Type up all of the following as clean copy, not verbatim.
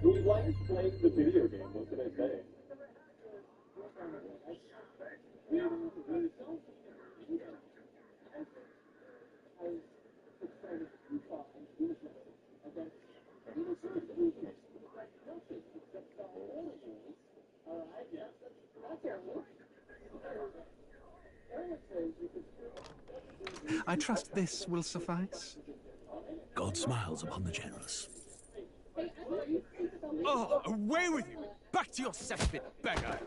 We like playing the video game. What can I say? I trust this will suffice. God smiles upon the generous. Oh, away with you! Back to your cesspit, beggar!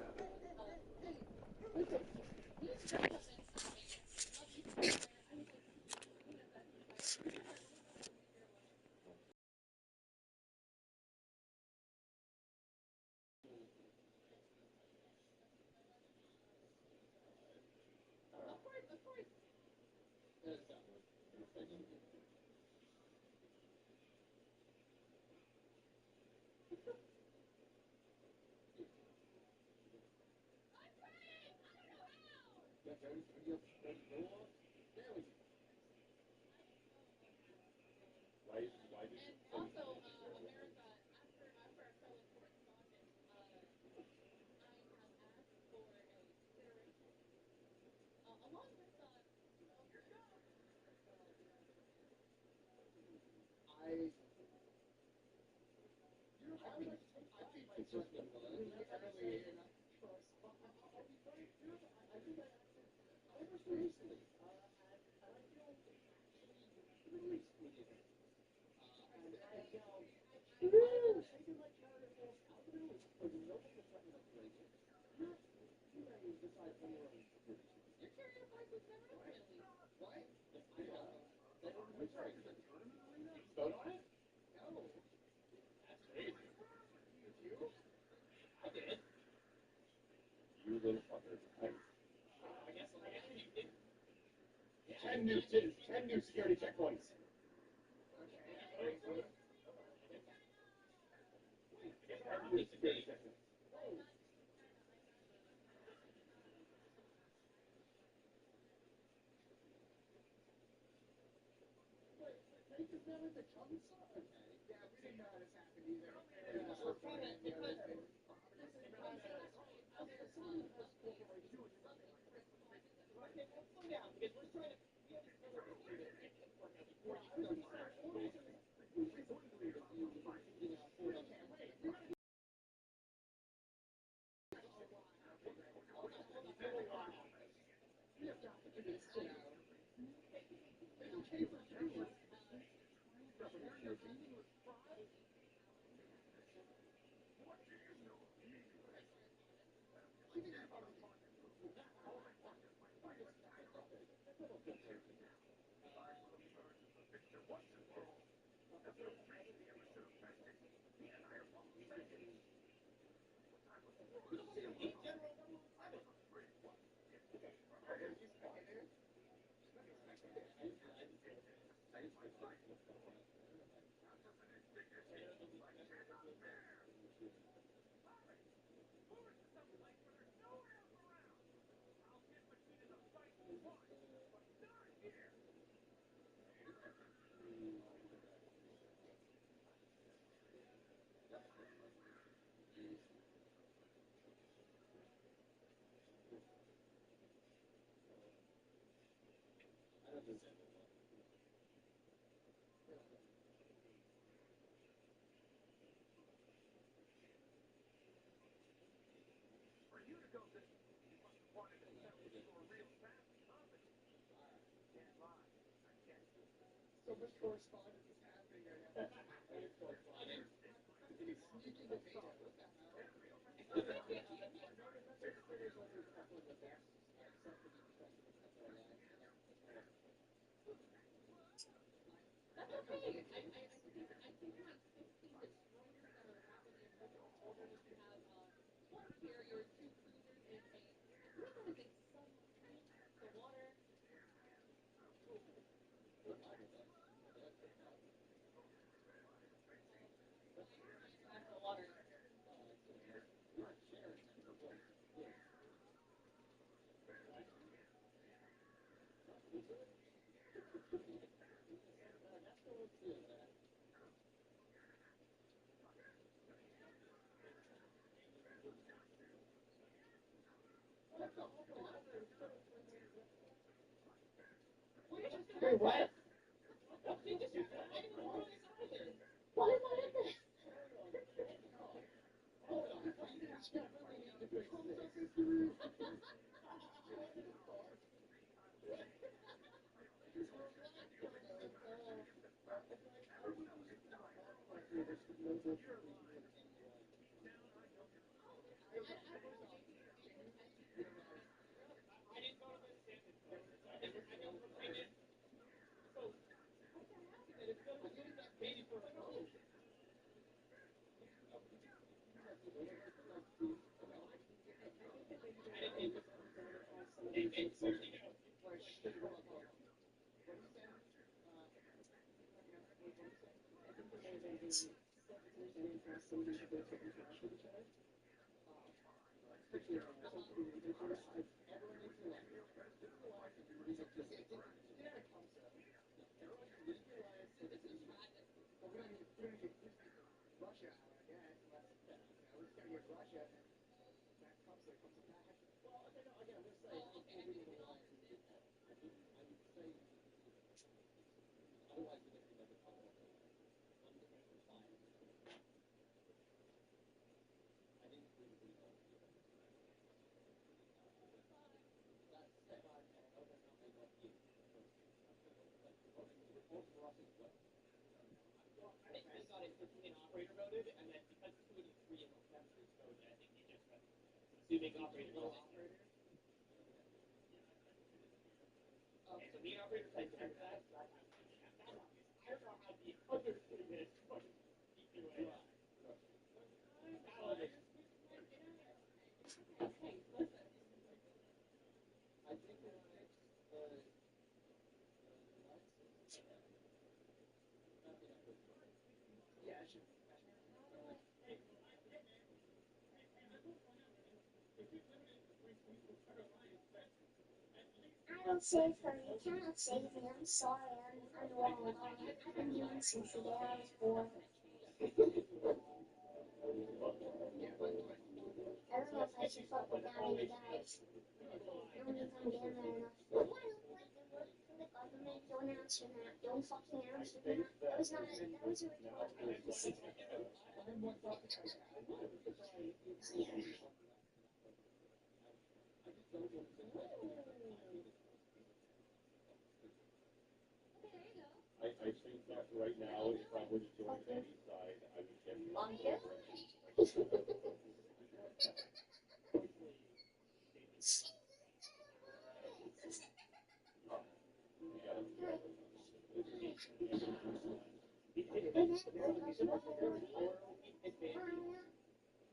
Ten new security checkpoints. So much correspondence is happening right now. Wait, what? Why am I in this? I don't save her. You cannot save me. I'm sorry. I'm wrong. I've been doing since the day I was born. I don't know if I should fuck with that many guys. I don't think I'm getting there enough. Why don't like the work for the government? Don't answer that. Don't fucking answer that. That was not a, that was a retarded thing. I think that right now, if I was joining any side, I would get Monkey?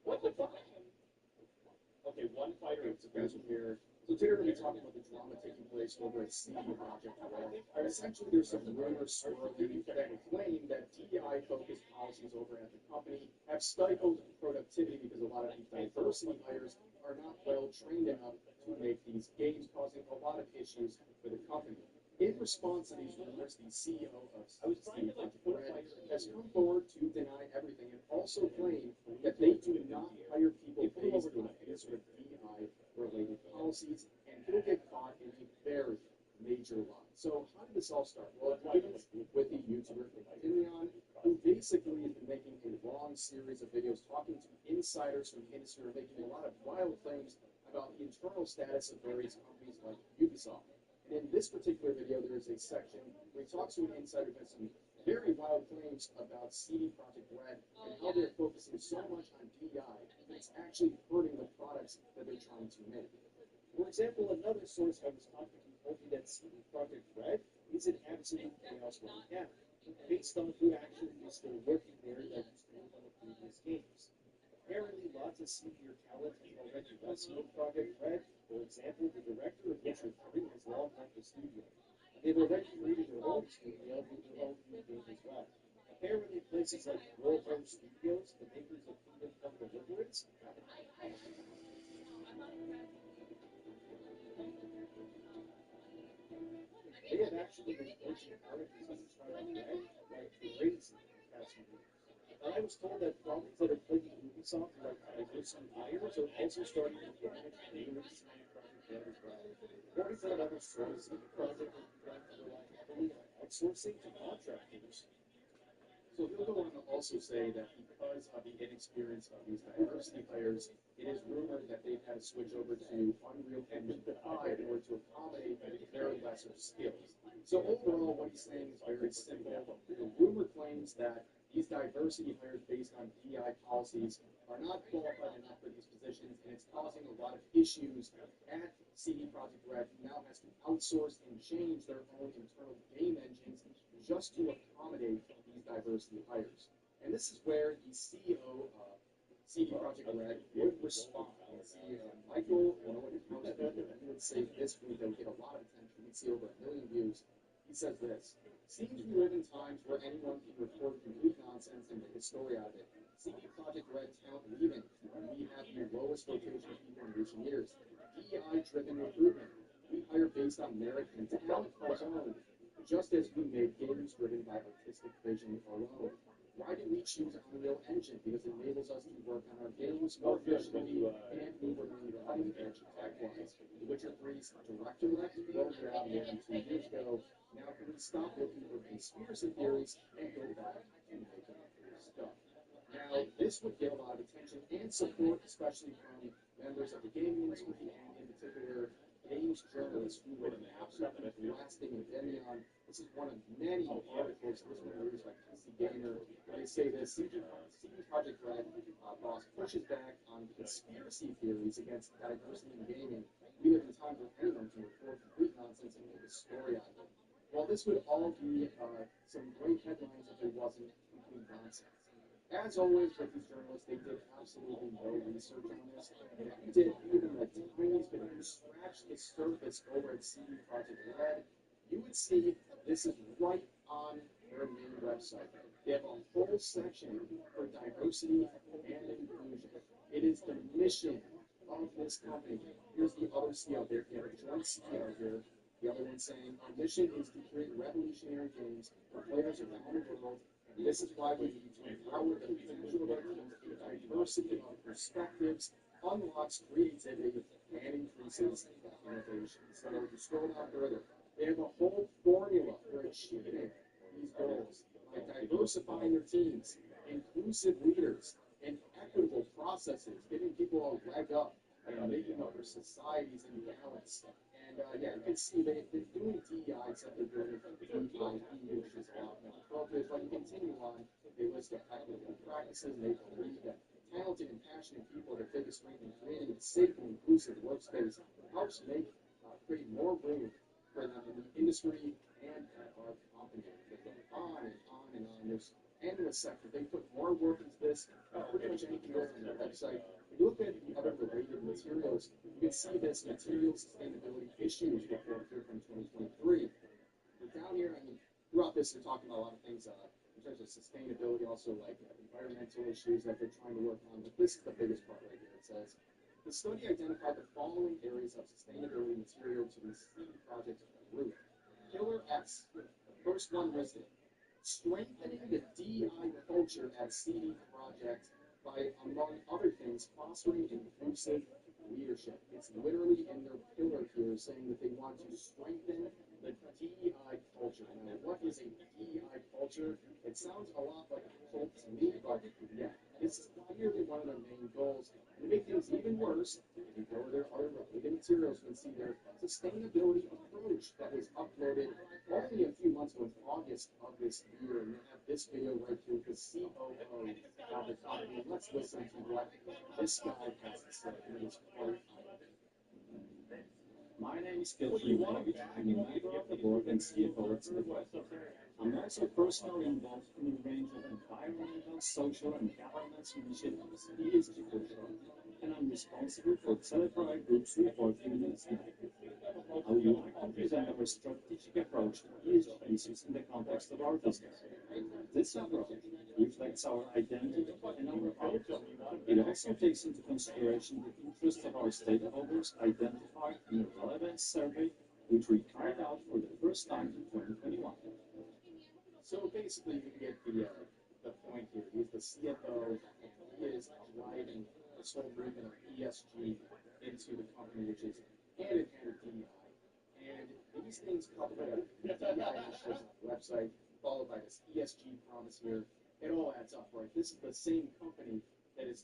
What the fuck? Okay, one fighter is present here. So today we're going to be talking about the drama taking place over at CD Projekt Red. Essentially, there's some rumors swirling that claim that DEI-focused policies over at the company have stifled productivity because a lot of these diversity hires are not well trained enough to make these games, causing a lot of issues for the company. In response to these rumors, the CEO of CD Projekt Red has come forward to deny everything and also claim that they do not hire people based on any sort of DEI-related policies, and he'll get caught in a very major lie. So how did did this all start? Well, it begins with the YouTuber Finneon, who basically has been making a long series of videos talking to insiders from the industry, making a lot of wild claims about the internal status of various companies like Ubisoft. And in this particular video, there is a section where he talks to an insider who has some very wild claims about CD Projekt Red and how they're focusing so much on DI that it's actually hurting the products that they're trying to make. For example, another source I was talking to told me that CD Projekt Red is an absolute chaos right now, based on who actually is still working there that used to work on the previous games. Apparently, lots of senior talent has already left CD Projekt Red. For example, the director of Witcher 3 has long left the studio. They've already created their own studio with their own new game as well. Apparently, places like Warhol Studios, the makers of Kingdom Come Deliverance, they have actually been poaching characters on Project Red like crazy in the past few years. And I was told that problems that are plaguing Ubisoft, like diversity hires, are also starting to damage creators in Project Red as well. According to another source, the project has begun to rely heavily on outsourcing to contractors. So he'll go on to also say that because of the inexperience of these diversity hires, it is rumored that they've had to switch over to Unreal Engine 5 in order to accommodate their lesser skills. So overall, what he's saying is very simple. The rumor claims that these diversity hires based on DI policies are not qualified enough for these positions, and it's causing a lot of issues at CD Projekt Red, who now has to outsource and change their own internal game engines just to accommodate these diversity hires. And this is where the CEO of CD Projekt Red would respond. Michael he would say this week that would get a lot of attention. We'd see over 1 million views. He says this: "Seems we live in times where anyone can record complete nonsense and make a story out of it. CD Projekt Red talent leaving. We have the lowest rotation of people in recent years. DI-driven recruitment. We hire based on merit and talent alone, just as we made games driven by artistic vision alone. Why did we choose Unreal Engine? Because it enables us to work on our games more efficiently and move around cutting edge tech-wise. The Witcher 3's director left, rolled it out more than 2 years ago. Now can we stop looking for conspiracy theories and go back and make our stuff?" Now, this would get a lot of attention and support, especially from members of the gaming industry and, in particular, games journalists who would absolutely be blasting Finneon. This is one of many articles. This one released by PC Gamer. They say this: CD Projekt Red boss pushes back on conspiracy theories against diversity in gaming. We live in times where anyone can record complete nonsense and make a story out of it. Well, this would all be some great headlines if it wasn't complete nonsense. As always with these journalists, they did absolutely no research on this. And if you did even the tiniest bit, if you scratched the surface over at CD Projekt Red, you would see this is right on their main website. They have a whole section for diversity and inclusion. It is the mission of this company. Here's the other CEO there. They have a joint CEO here. The other one saying, "Our mission is to create revolutionary games for players around the world. And this is why we need to empower the potential of our teams. A diversity of perspectives unlocks creativity and increases innovation." So to scroll down further, they have a whole formula for achieving these goals by diversifying their teams, inclusive leaders, and equitable processes, giving people a leg up and making other societies in balance. And yeah, you can see they've been doing DEI, except they're doing it DIE, which is a lot more appropriate. But you continue on, they list the equitable practices, and they believe that talented and passionate people are the biggest strength in creating a safe and inclusive workspace helps create more room for them in the industry and at our company. They go on and on and on. There's endless sector. They put more work into this than pretty much anything else on their website. If you look at the other related materials, you can see this material sustainability issues report here from 2023. But down here, I mean, throughout this, they're talking about a lot of things in terms of sustainability, also like environmental issues that they're trying to work on. But this is the biggest part right here. It says, the study identified the following areas of sustainability material to the CD Projekt Group. Pillar S, the first one listed, strengthening the DI culture at CD Projekt by, among other things, fostering inclusive leadership. It's literally in their pillar here saying that they want to strengthen the DI culture. Now, what is a DEI culture? It sounds a lot like a cult to me, but yeah, this is clearly one of their main goals. And to make things even worse, if you go to their other related materials, you can see their sustainability approach that was uploaded only a few months ago, in August of this year. And they have this video right here, the COO of the company. Let's listen to what this guy has to say. It is quite My name is Gilfrey Wong. I'm a member of the board and CFO at Smithwest. I'm also personally involved in a range of environmental, social, and governance initiatives, ESG for short, and I'm responsible for Teleprice Group's reporting in this matter. I would like to present our strategic approach to ESG issues in the context of our business. This approach reflects our identity and our outlook. It also takes into consideration the interests of our stakeholders identified in the relevance survey, which we carried out for the first time in 2021. So basically, you get the point here. He's the CFO. He is driving this whole movement of ESG into the company, which is hand in hand with DEI. And these things coupled with a DEI initiative website, followed by this ESG promise here, it all adds up, right? This is the same company that is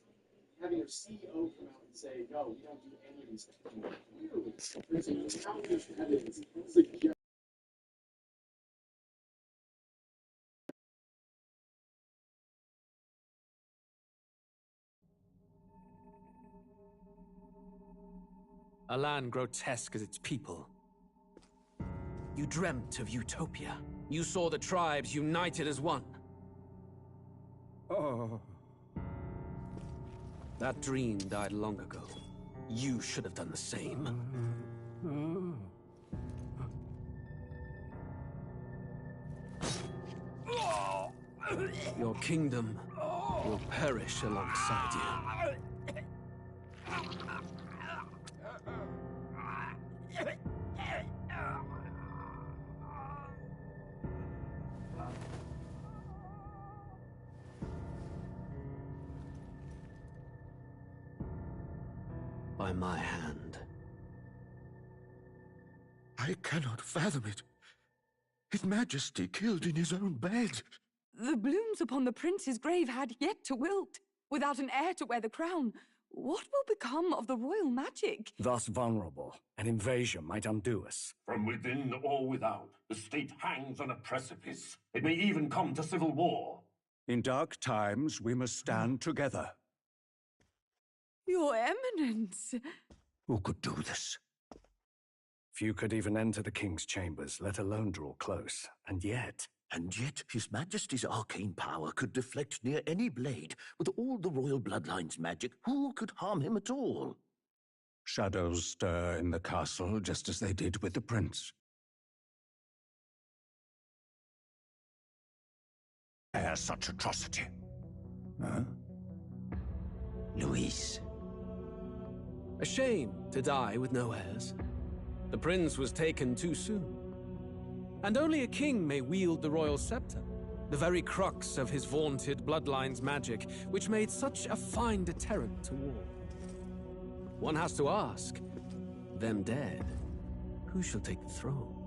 having their CEO come out and say, no, we don't do any of these things. Clearly, there's a countless evidence suggesting A land grotesque as its people. You dreamt of utopia. You saw the tribes united as one. Oh. That dream died long ago. You should have done the same. Your kingdom will perish alongside you. By my hand. I cannot fathom it. His Majesty killed in his own bed. The blooms upon the prince's grave had yet to wilt. Without an heir to wear the crown, what will become of the royal magic? Thus vulnerable, an invasion might undo us. From within or without, the state hangs on a precipice. It may even come to civil war. In dark times, we must stand together. Your Eminence! Who could do this? Few could even enter the king's chambers, let alone draw close. And yet His Majesty's arcane power could deflect near any blade. With all the royal bloodline's magic, who could harm him at all? Shadows stir in the castle just as they did with the prince. Dare such atrocity? Huh? Luis. A shame to die with no heirs. The prince was taken too soon. And only a king may wield the royal scepter, the very crux of his vaunted bloodline's magic, which made such a fine deterrent to war. One has to ask, them dead, who shall take the throne?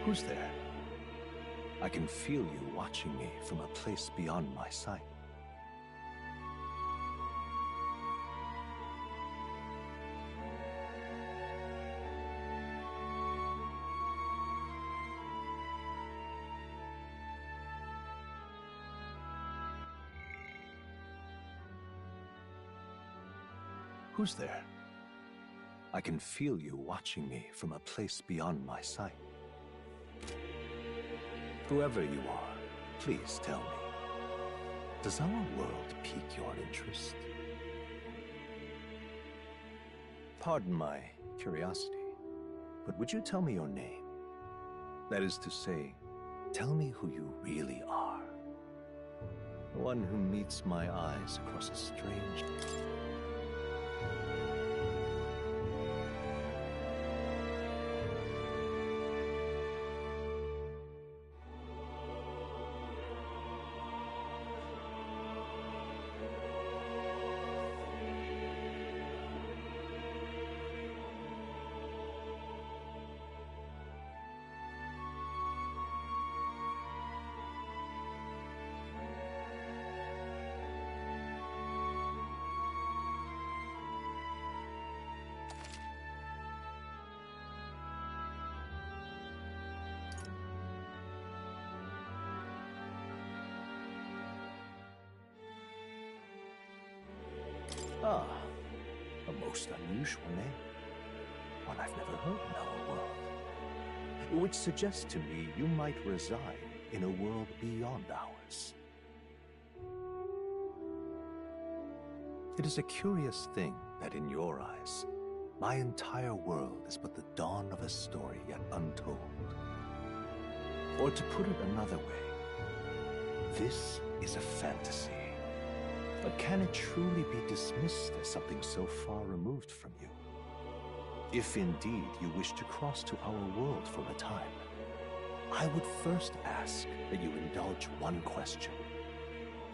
Who's there? I can feel you watching me from a place beyond my sight. Who's there? I can feel you watching me from a place beyond my sight. Whoever you are, please tell me, does our world pique your interest? Pardon my curiosity, but would you tell me your name? That is to say, tell me who you really are. The one who meets my eyes across a strange... Ah, a most unusual name. One I've never heard in our world. Which suggests to me you might reside in a world beyond ours. It is a curious thing that in your eyes, my entire world is but the dawn of a story yet untold. Or to put it another way, this is a fantasy. But can it truly be dismissed as something so far removed from you? If indeed you wish to cross to our world for a time, I would first ask that you indulge one question.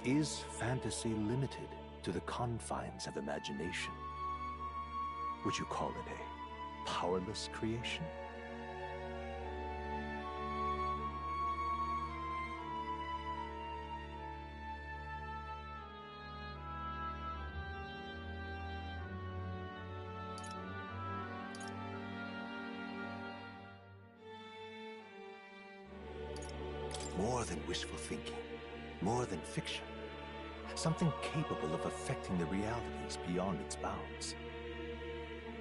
Is fantasy limited to the confines of imagination? Would you call it a powerless creation? More than wishful thinking, more than fiction. Something capable of affecting the realities beyond its bounds.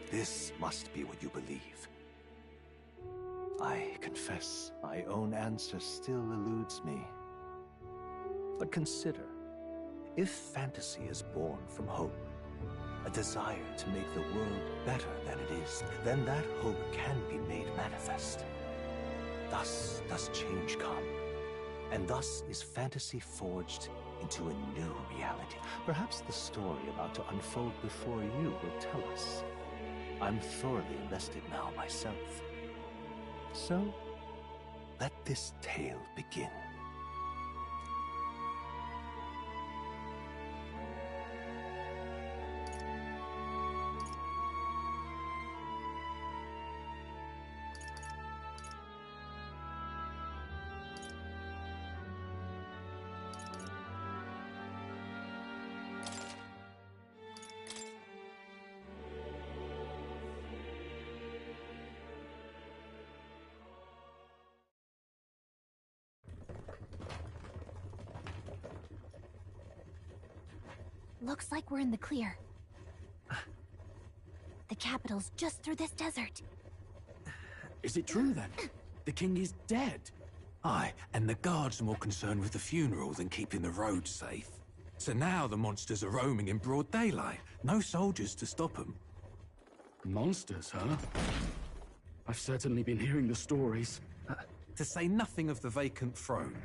This must be what you believe. I confess, my own answer still eludes me. But consider, if fantasy is born from hope, a desire to make the world better than it is, then that hope can be made manifest. Thus does change come. And thus is fantasy forged into a new reality. Perhaps the story about to unfold before you will tell us. I'm thoroughly invested now myself. So, let this tale begin. Looks like we're in the clear. The capital's just through this desert. Is it true then? The king is dead? Aye, and the guards are more concerned with the funeral than keeping the roads safe. So now the monsters are roaming in broad daylight. No soldiers to stop them. Monsters, huh? I've certainly been hearing the stories. To say nothing of the vacant throne.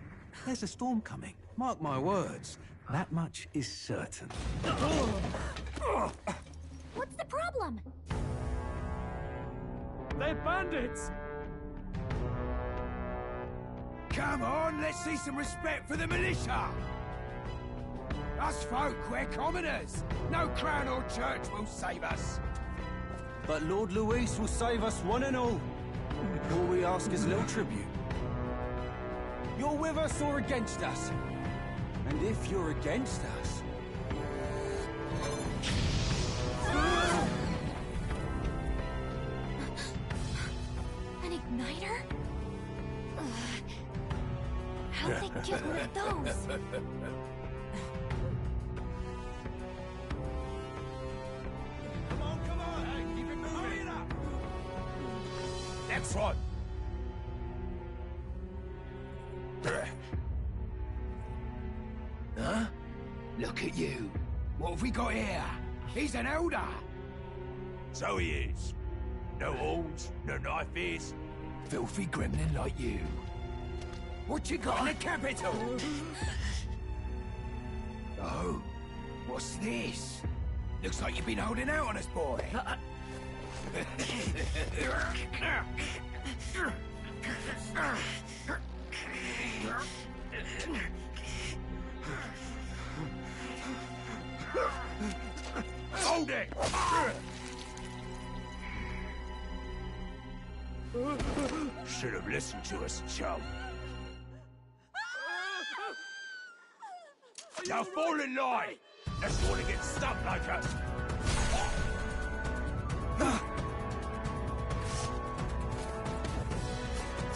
There's a storm coming. Mark my words. That much is certain. What's the problem? They're bandits! Come on, let's see some respect for the militia! Us folk, we're commoners. No crown or church will save us. But Lord Luis will save us one and all. All we ask is a little tribute. You're with us or against us? And if you're against us... An igniter? How'd they get one of those? Come on! Hey, keep it moving! Hurry it up! Next one! Huh? Look at you. What have we got here? He's an elder. So he is. No horns, no knife. Filthy gremlin like you. What you got in the capital? Oh, what's this? Looks like you've been holding out on us, boy. Hold it! Should have listened to us, chum. Now fall in line! Unless you want to get stuck like us!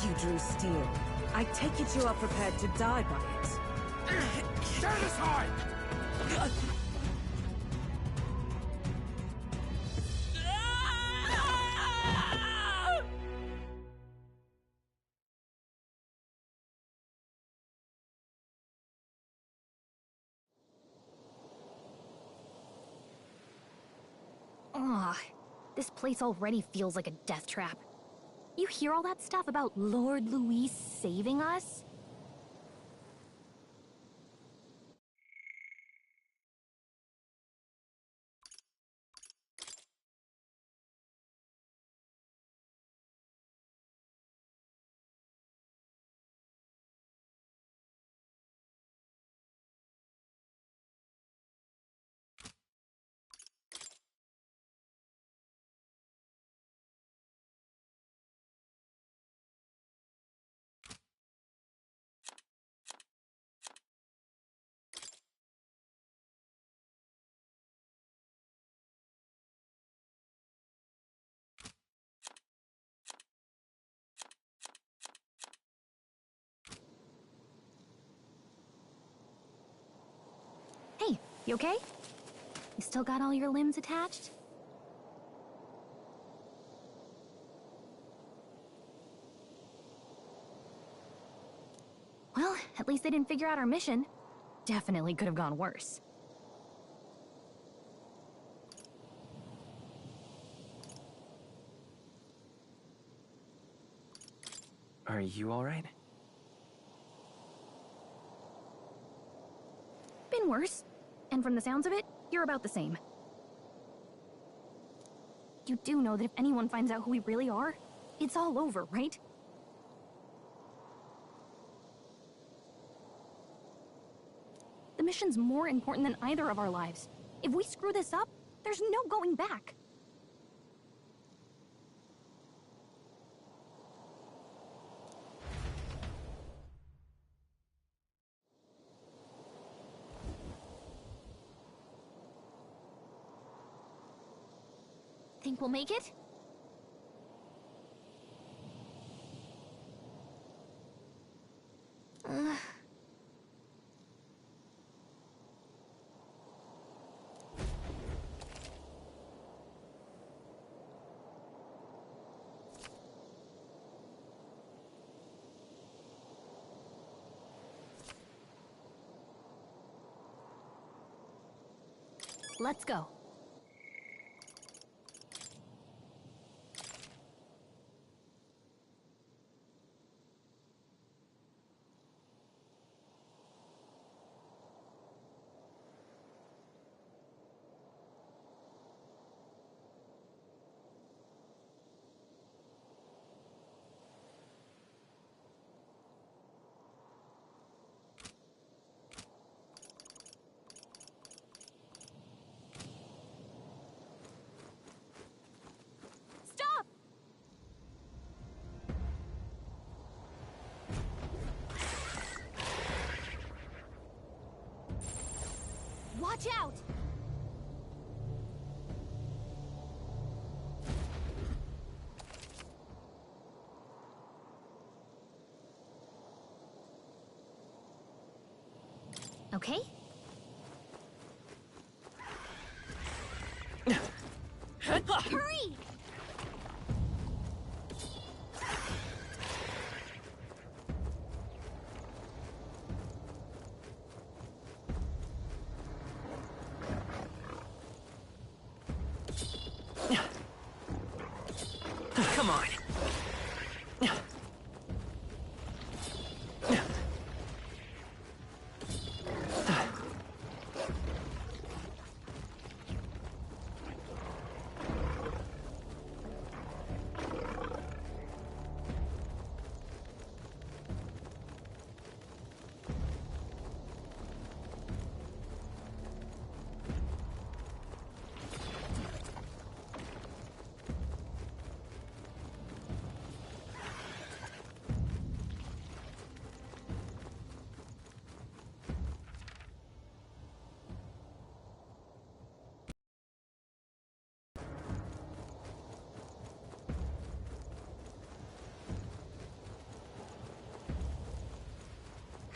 You drew steel. I take it you are prepared to die by it. Stand aside! Ugh, this place already feels like a death trap. You hear all that stuff about Lord Louis saving us? Hey, you okay? You still got all your limbs attached? Well, at least they didn't figure out our mission. Definitely could have gone worse. Are you alright? Been worse. And from the sounds of it, you're about the same. You do know that if anyone finds out who we really are, it's all over, right? The mission's more important than either of our lives. If we screw this up, there's no going back. Think we'll make it? Let's go. Watch out! Okay. Hurry! Come on.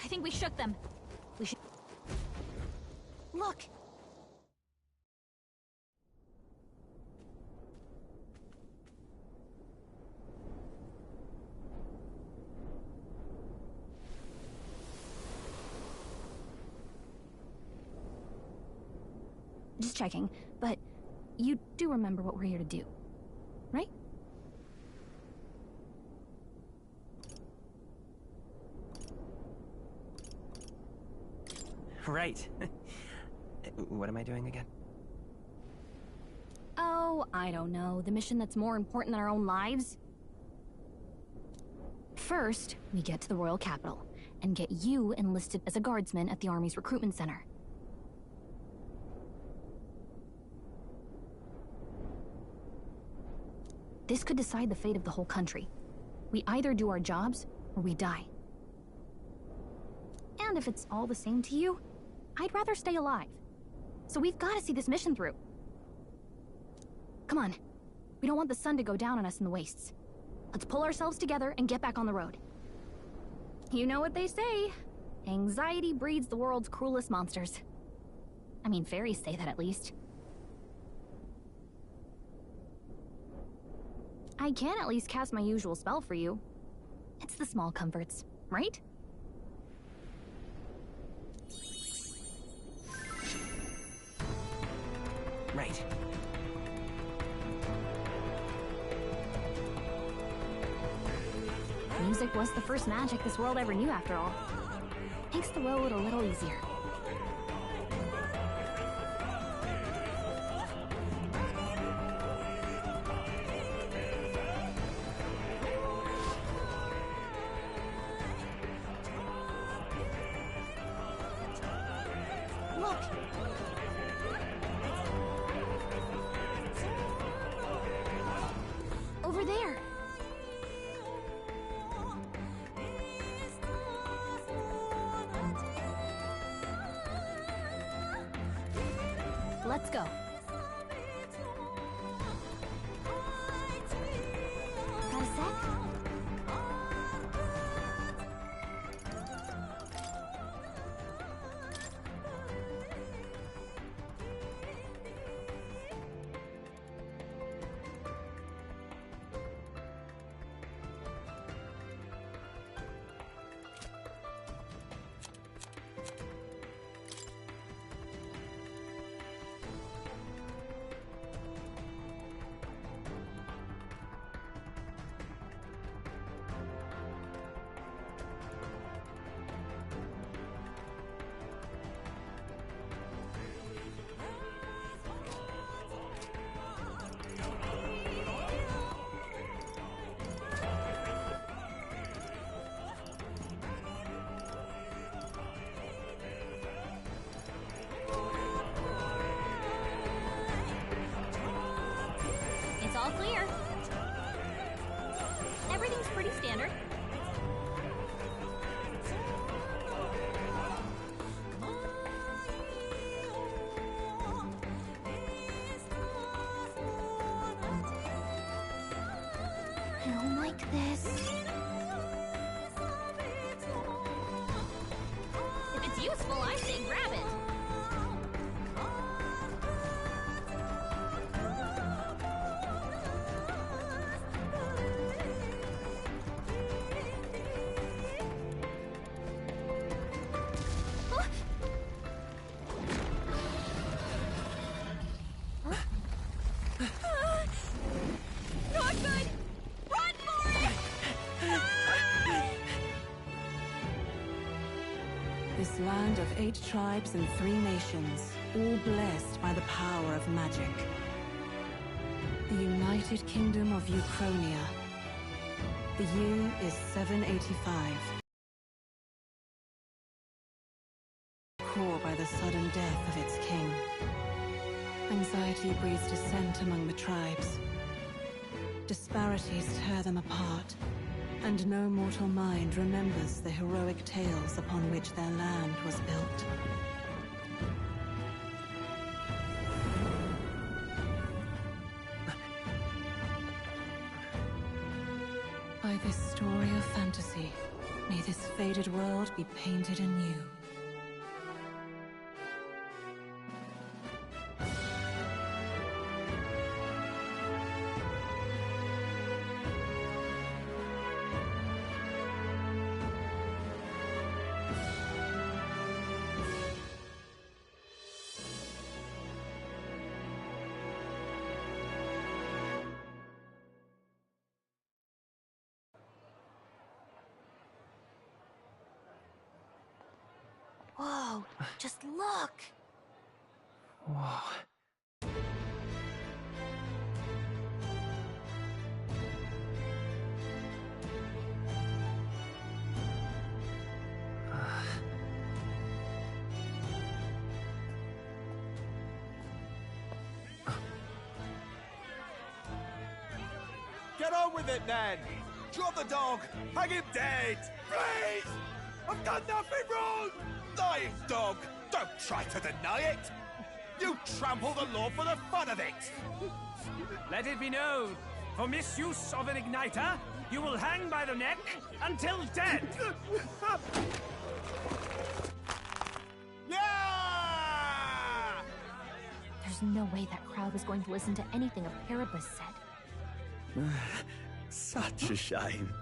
I think we shook them. We should... Look! Just checking, but you do remember what we're here to do, right? Right. What am I doing again? Oh, I don't know. The mission that's more important than our own lives? First, we get to the royal capital and get you enlisted as a guardsman at the army's recruitment center. This could decide the fate of the whole country. We either do our jobs or we die. And if it's all the same to you, I'd rather stay alive. So we've got to see this mission through. Come on. We don't want the sun to go down on us in the wastes. Let's pull ourselves together and get back on the road. You know what they say. Anxiety breeds the world's cruelest monsters. I mean, fairies say that at least. I can at least cast my usual spell for you. It's the small comforts, right? Right. Music was the first magic this world ever knew, after all. Makes the road a little easier. Look! Over there! Let's go. Got a sec? It's all clear. Everything's pretty standard. like this. If it's useful, I say grab it. Not good! Run for it! This land of 8 tribes and 3 nations, all blessed by the power of magic. The United Kingdom of Uchronia. The year is 785. Core by the sudden death of its king. Anxiety breeds dissent among the tribes. Disparities tear them apart, and no mortal mind remembers the heroic tales upon which their land was built. By this story of fantasy, may this faded world be painted anew. Whoa, just look! Whoa. Get on with it, then! Drop the dog! Hang him dead! Please! I've done nothing wrong! Lying dog! Don't try to deny it! You trample the law for the fun of it! Let it be known, for misuse of an igniter, you will hang by the neck until dead! Yeah! There's no way that crowd was going to listen to anything a Paribus said. Such a shame.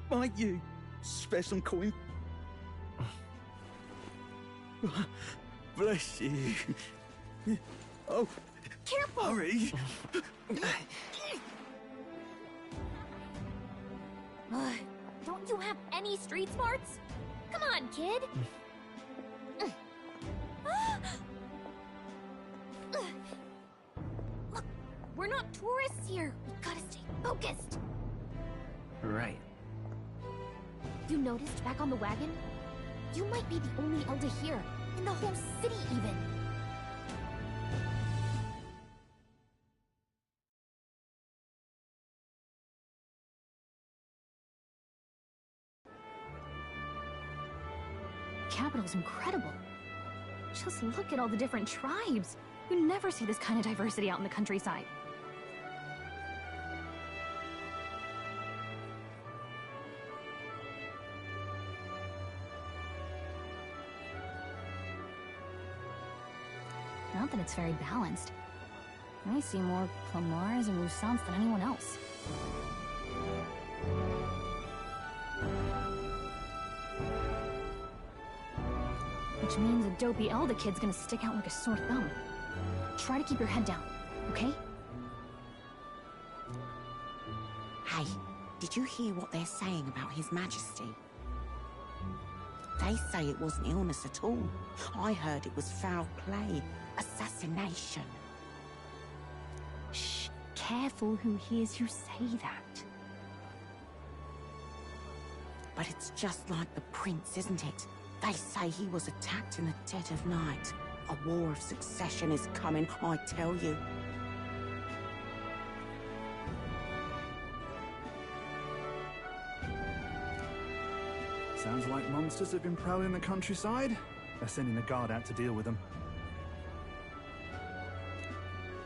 Might you spare some coin? Bless you. Oh, careful! Hurry! Don't you have any street smarts? Come on, kid! Look, we're not tourists here. We gotta stay focused. Right. You noticed back on the wagon? You might be the only Elder here, in the whole city even. Capital's incredible. Just look at all the different tribes. You never see this kind of diversity out in the countryside. Not that it's very balanced. I see more Plamars and Roussants than anyone else. Which means a dopey Elder kid's gonna stick out like a sore thumb. Try to keep your head down, okay? Hey, did you hear what they're saying about His Majesty? They say it wasn't illness at all. I heard it was foul play, assassination. Shh, careful who hears you say that. But it's just like the prince, isn't it? They say he was attacked in the dead of night. A war of succession is coming, I tell you. Sounds like monsters have been prowling the countryside. They're sending the guard out to deal with them.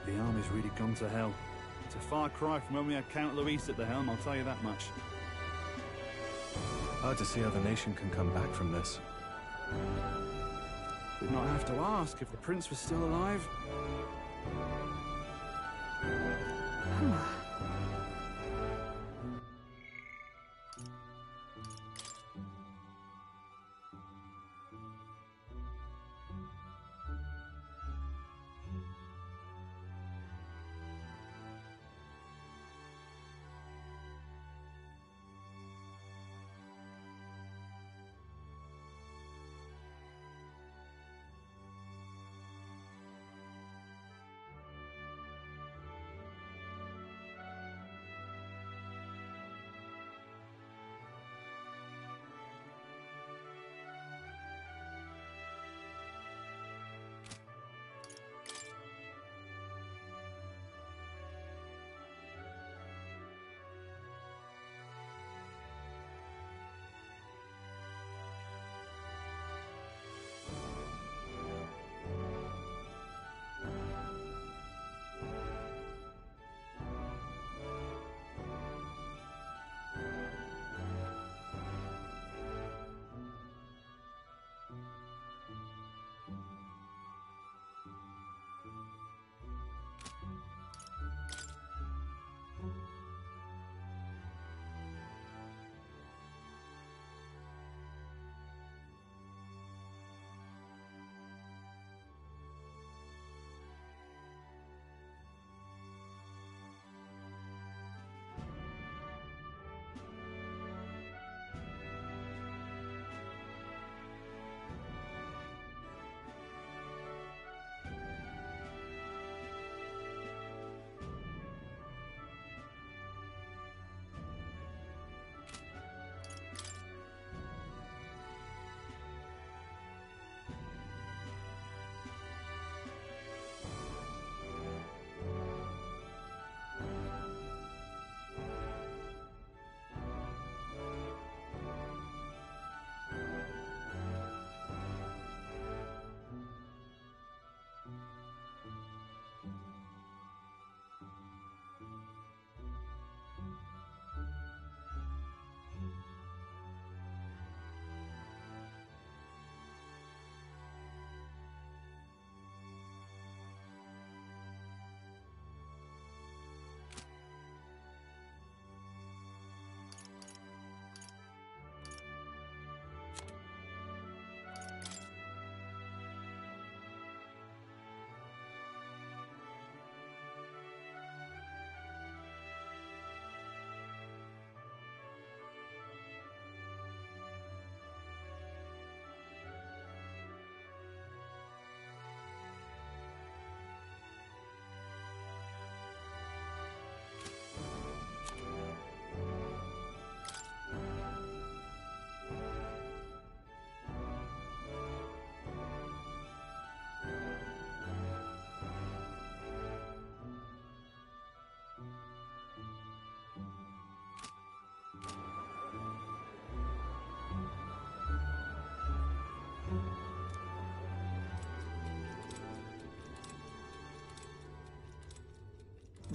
The army's really gone to hell. It's a far cry from when we had Count Luis at the helm, I'll tell you that much. Hard to see how the nation can come back from this. We'd not have to ask if the prince was still alive.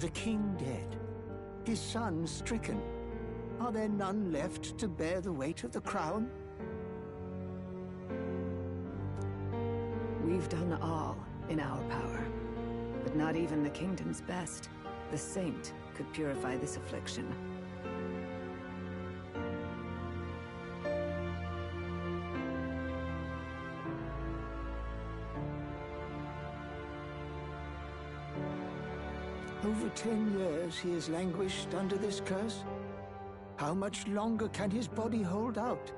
The king dead, his son stricken. Are there none left to bear the weight of the crown? We've done all in our power, but not even the kingdom's best, the saint, could purify this affliction. Over 10 years he has languished under this curse. How much longer can his body hold out?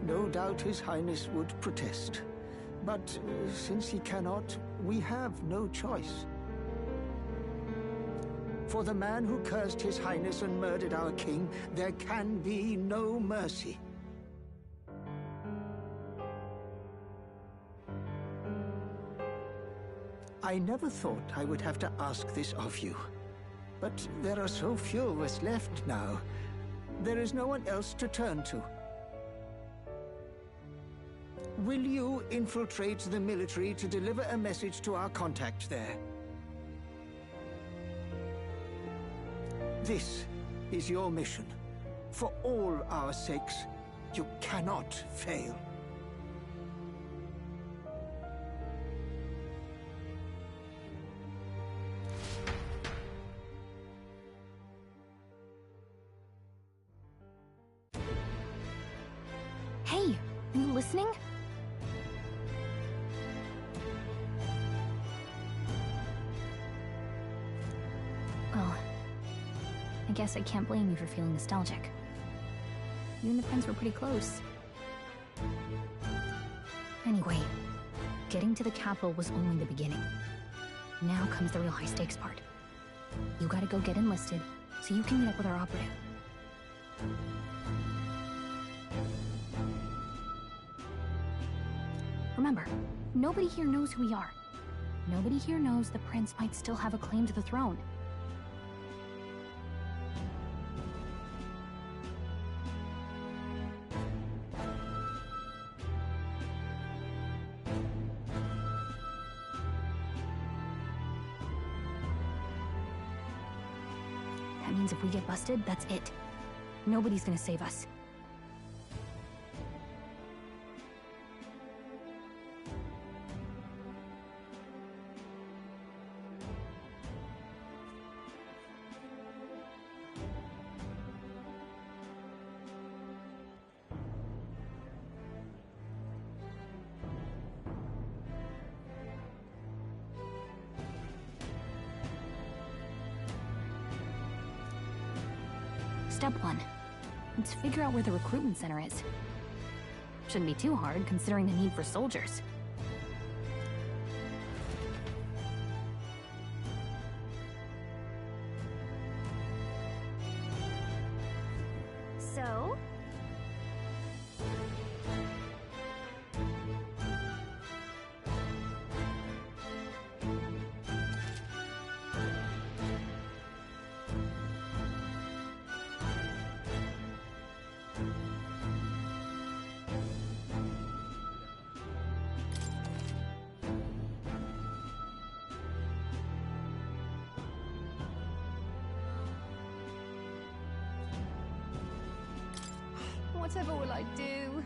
No doubt His Highness would protest. But since he cannot, we have no choice. For the man who cursed His Highness and murdered our king, there can be no mercy. I never thought I would have to ask this of you, But there are so few of us left now. There is no one else to turn to. Will you infiltrate the military to deliver a message to our contact there? This is your mission. For all our sakes, you cannot fail. Hey, are you listening? Well, I guess I can't blame you for feeling nostalgic. You and the prince were pretty close. Anyway, getting to the capital was only the beginning. Now comes the real high-stakes part. You gotta go get enlisted, so you can meet up with our operative. Remember, nobody here knows who we are. Nobody here knows the prince might still have a claim to the throne. That means if we get busted, that's it. Nobody's gonna save us. Step 1. Let's figure out where the recruitment center is. Shouldn't be too hard, considering the need for soldiers. So? Whatever will I do?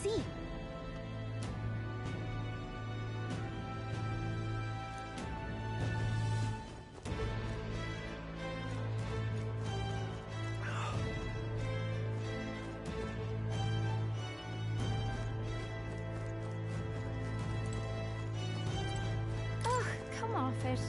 see. Ugh, come off it.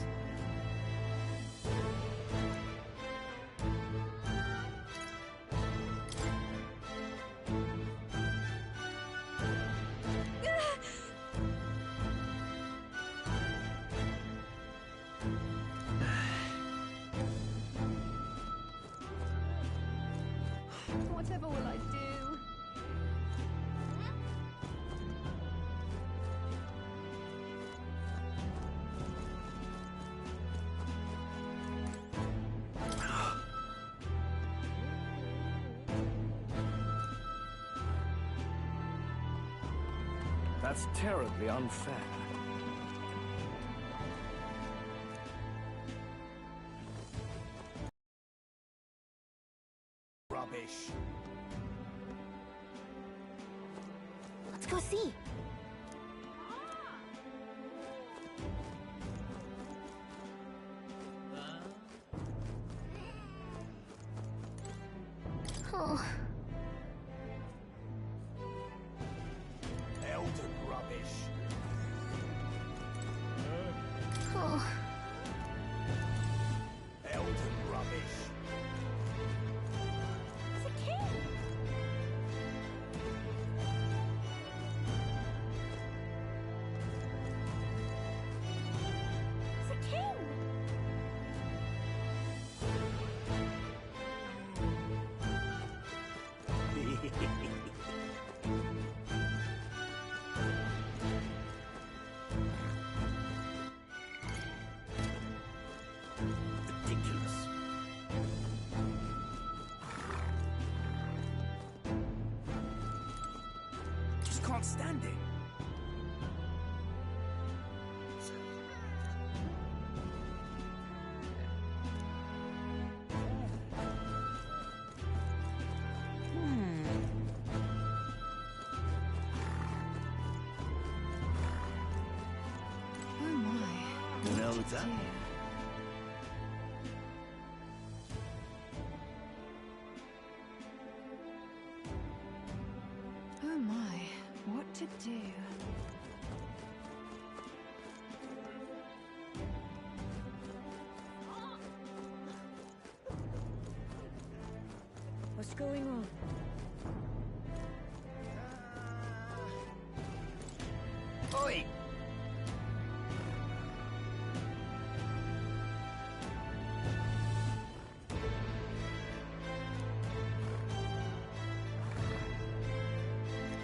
Whatever will I do? That's terribly unfair. Rubbish. Let's go see. Oh. Elden rubbish. Oh. Elden rubbish. It's a king. It's a king. Ridiculous. Just can't stand it. Oh my. Well done. Oh my. What to do? What's going on? Oi!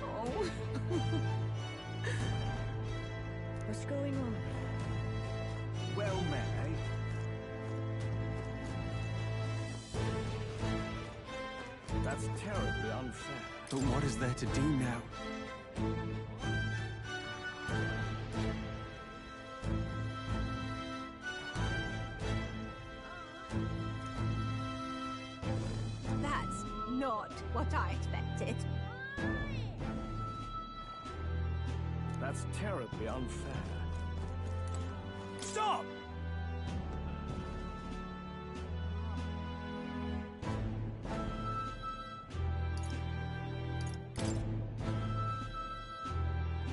Oh. What's going on? Well met, eh? That's terribly unfair. But what is there to do now? That's not what I expected. That's terribly unfair. Stop!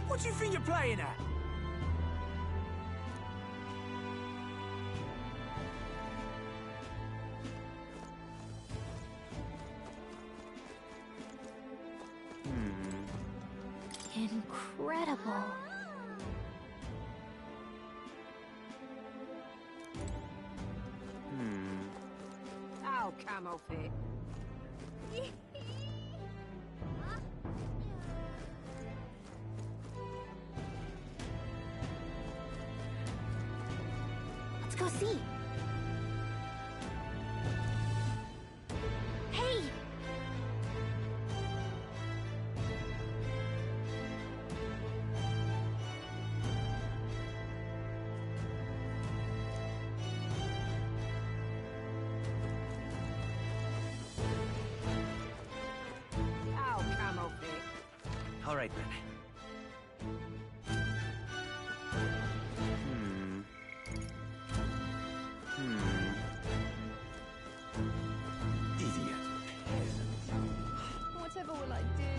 What do you think you're playing at? Incredible. Oh, come off it. Let's go see. Hey! Oh, come off it. All right then. Idiot. Whatever will I do?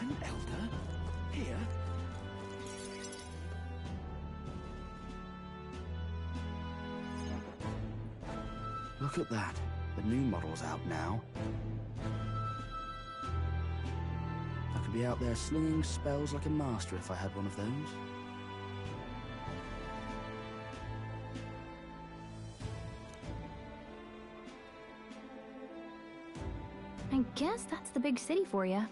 An elder? Here? Look at that. The new model's out now. I could be out there slinging spells like a master if I had one of those. I guess that's the big city for you.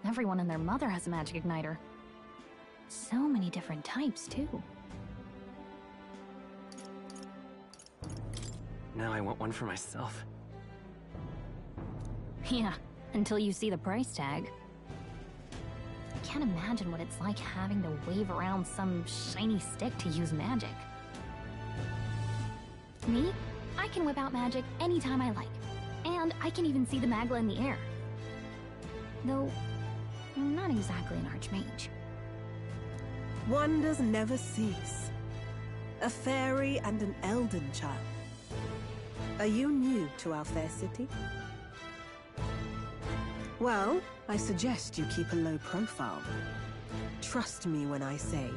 Everyone and their mother has a magic igniter. So many different types, too. Now I want one for myself. Yeah, until you see the price tag. Can't imagine what it's like having to wave around some shiny stick to use magic. Me? I can whip out magic anytime I like. And I can even see the Magla in the air. Though, I'm not exactly an archmage. Wonders never cease. A fairy and an elden child. Are you new to our fair city? Well, I suggest you keep a low profile. Trust me when I say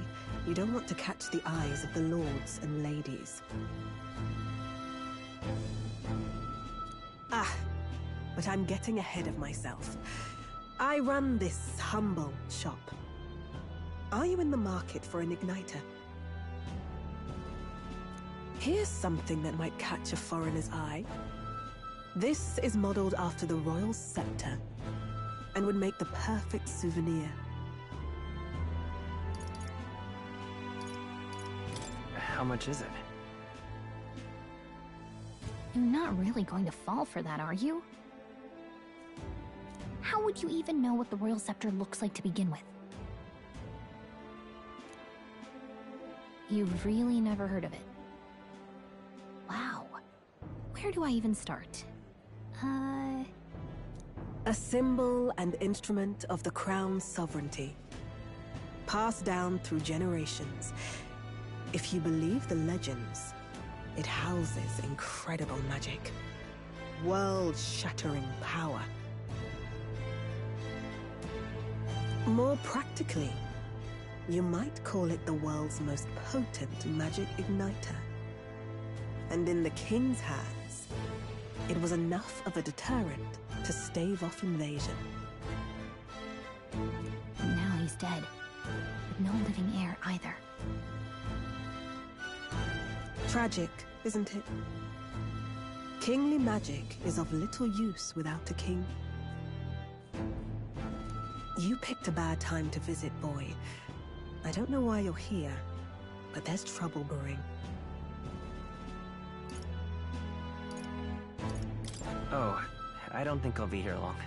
you don't want to catch the eyes of the lords and ladies. Ah, but I'm getting ahead of myself. I run this humble shop. Are you in the market for an igniter? Here's something that might catch a foreigner's eye. This is modeled after the royal scepter and would make the perfect souvenir. How much is it? You're not really going to fall for that, are you? How would you even know what the royal scepter looks like to begin with? You've really never heard of it. Wow. Where do I even start? A symbol and instrument of the crown's sovereignty. Passed down through generations. If you believe the legends, it houses incredible magic. World-shattering power. More practically, you might call it the world's most potent magic igniter. And in the king's hands, it was enough of a deterrent to stave off invasion. And now he's dead, with no living heir either. Tragic, isn't it? Kingly magic is of little use without a king. You picked a bad time to visit, boy. I don't know why you're here, but there's trouble brewing. Oh, I don't think I'll be here long.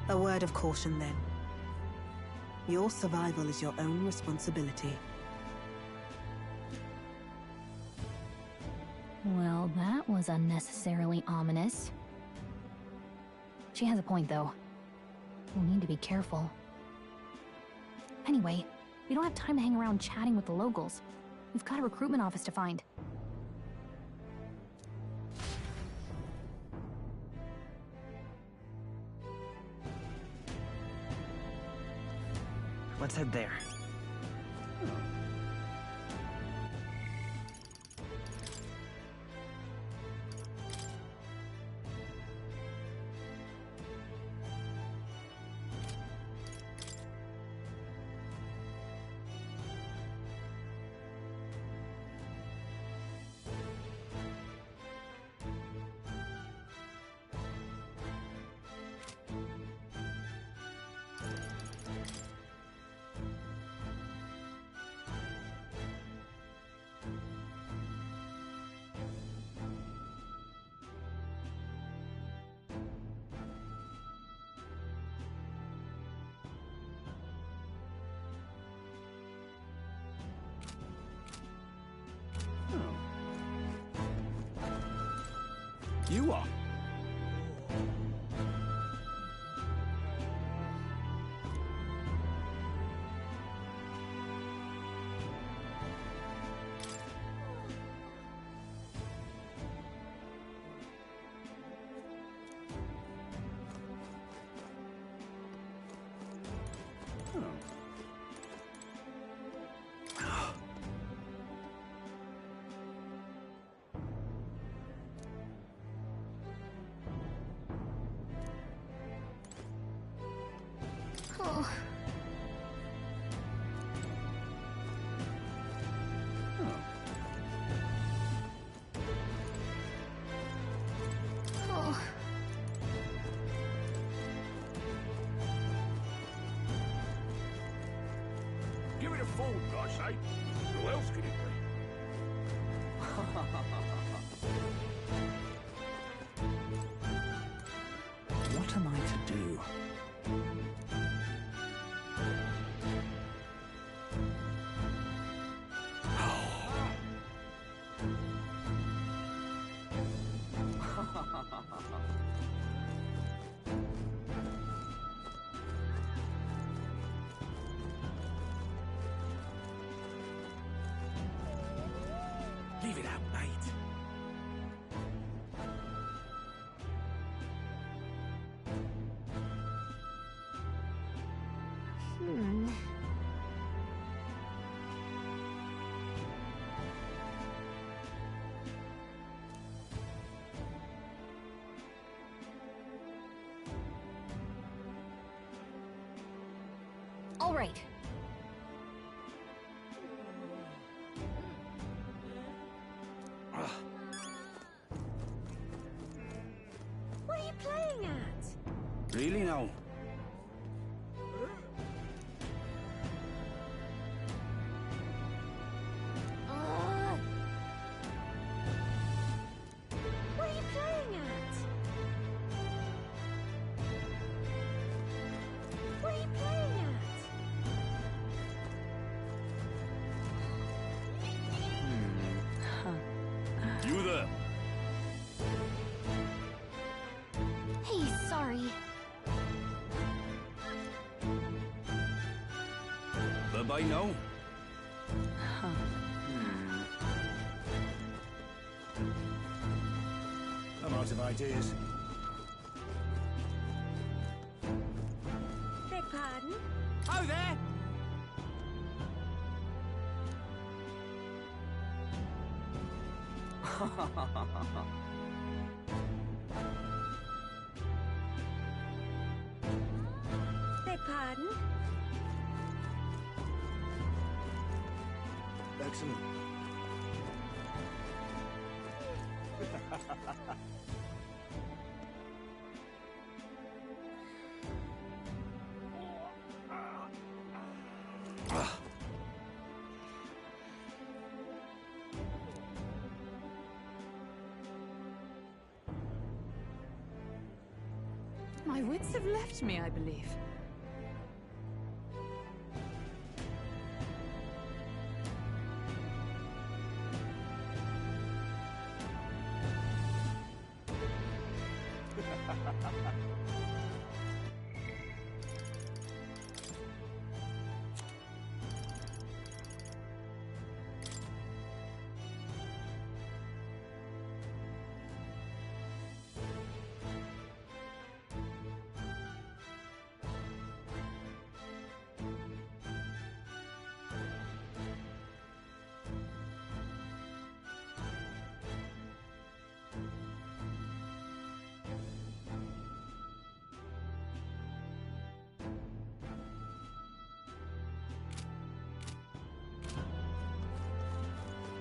A word of caution, then. Your survival is your own responsibility. Well, that was unnecessarily ominous. She has a point, though. We'll need to be careful. Anyway, we don't have time to hang around chatting with the locals. We've got a recruitment office to find. Let's head there. You are. Oh. Oh. Give it a fool, I say. Who else could it be? What am I to do? Leave it out, mate. Hmm. All right. What are you playing at? Really now? What are you playing at? What are you playing at? You there? Hey, sorry. Bye-bye now. I'm out of ideas. Beg pardon? Oh, there! Beg pardon? Excellent. My wits have left me, I believe.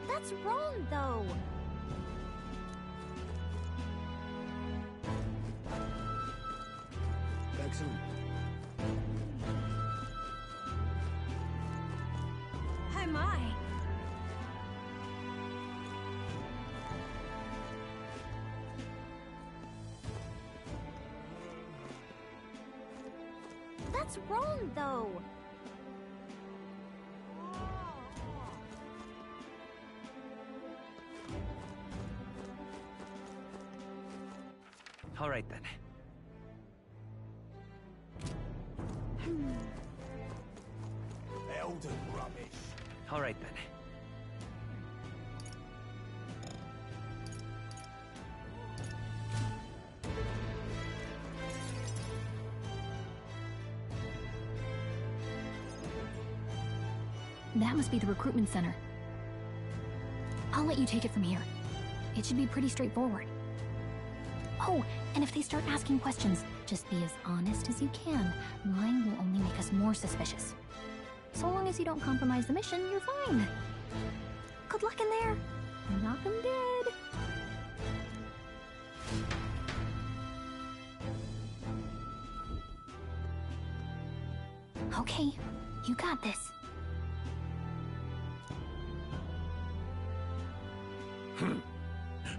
That's wrong, though. Excellent. Oh my! That's wrong, though. All right then. Elden rubbish. All right then. That must be the recruitment center. I'll let you take it from here. It should be pretty straightforward. Oh, and if they start asking questions, just be as honest as you can. Lying will only make us more suspicious. So long as you don't compromise the mission, you're fine. Good luck in there. Knock 'em dead. Okay, you got this.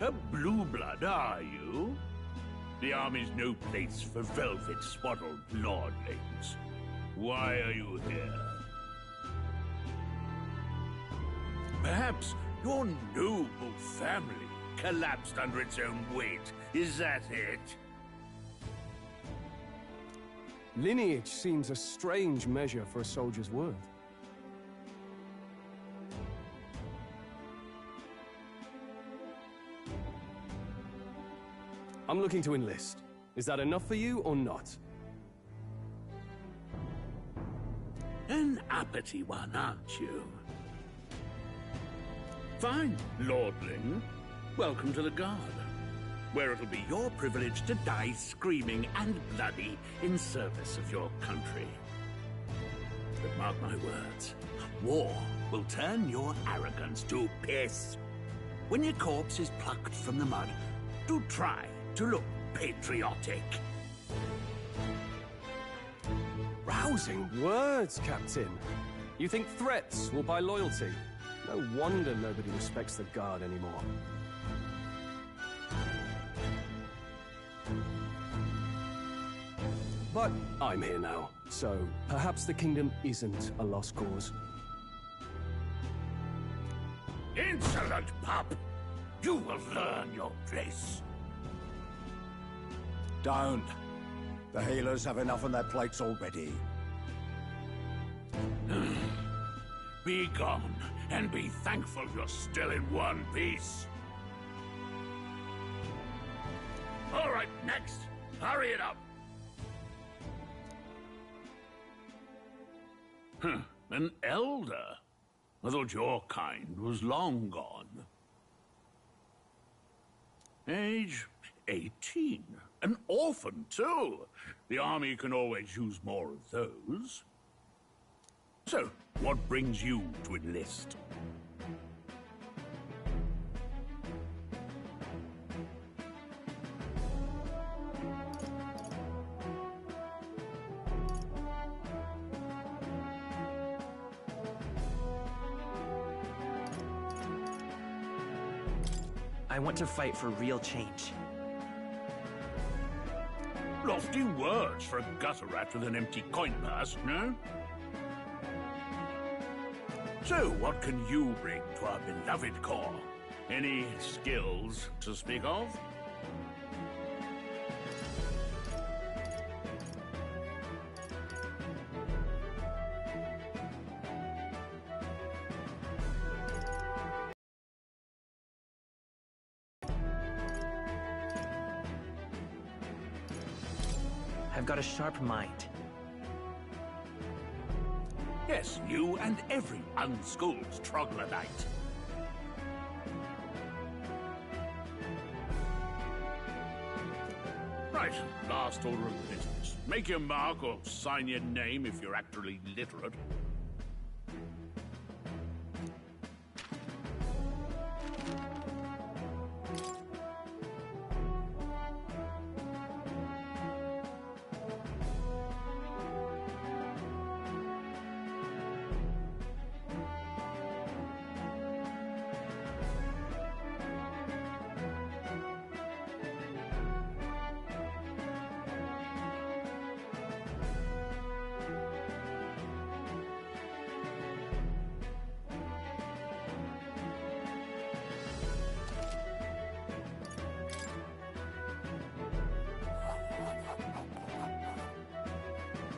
A blue blood, are you? The army's no place for velvet-swaddled lordlings. Why are you here? Perhaps your noble family collapsed under its own weight. Is that it? Lineage seems a strange measure for a soldier's worth. I'm looking to enlist. Is that enough for you or not? An uppity one, aren't you? Fine, lordling. Welcome to the Guard, where it'll be your privilege to die screaming and bloody in service of your country. But mark my words, war will turn your arrogance to piss. When your corpse is plucked from the mud, do try to look patriotic. Rousing words, Captain. You think threats will buy loyalty? No wonder nobody respects the Guard anymore. But I'm here now, so perhaps the kingdom isn't a lost cause. Insolent pup! You will learn your place. Don't. The healers have enough on their plates already. Be gone, and be thankful you're still in one piece. All right, next. Hurry it up. An elder? I thought your kind was long gone. Age 18. An orphan, too. The army can always use more of those. So, what brings you to enlist? I want to fight for real change. Lofty words for a gutter rat with an empty coin purse, no? So, what can you bring to our beloved corps? Any skills to speak of? I've got a sharp mind. Yes, you and every unschooled troglodyte. Right, last order of business. Make your mark or sign your name if you're actually literate.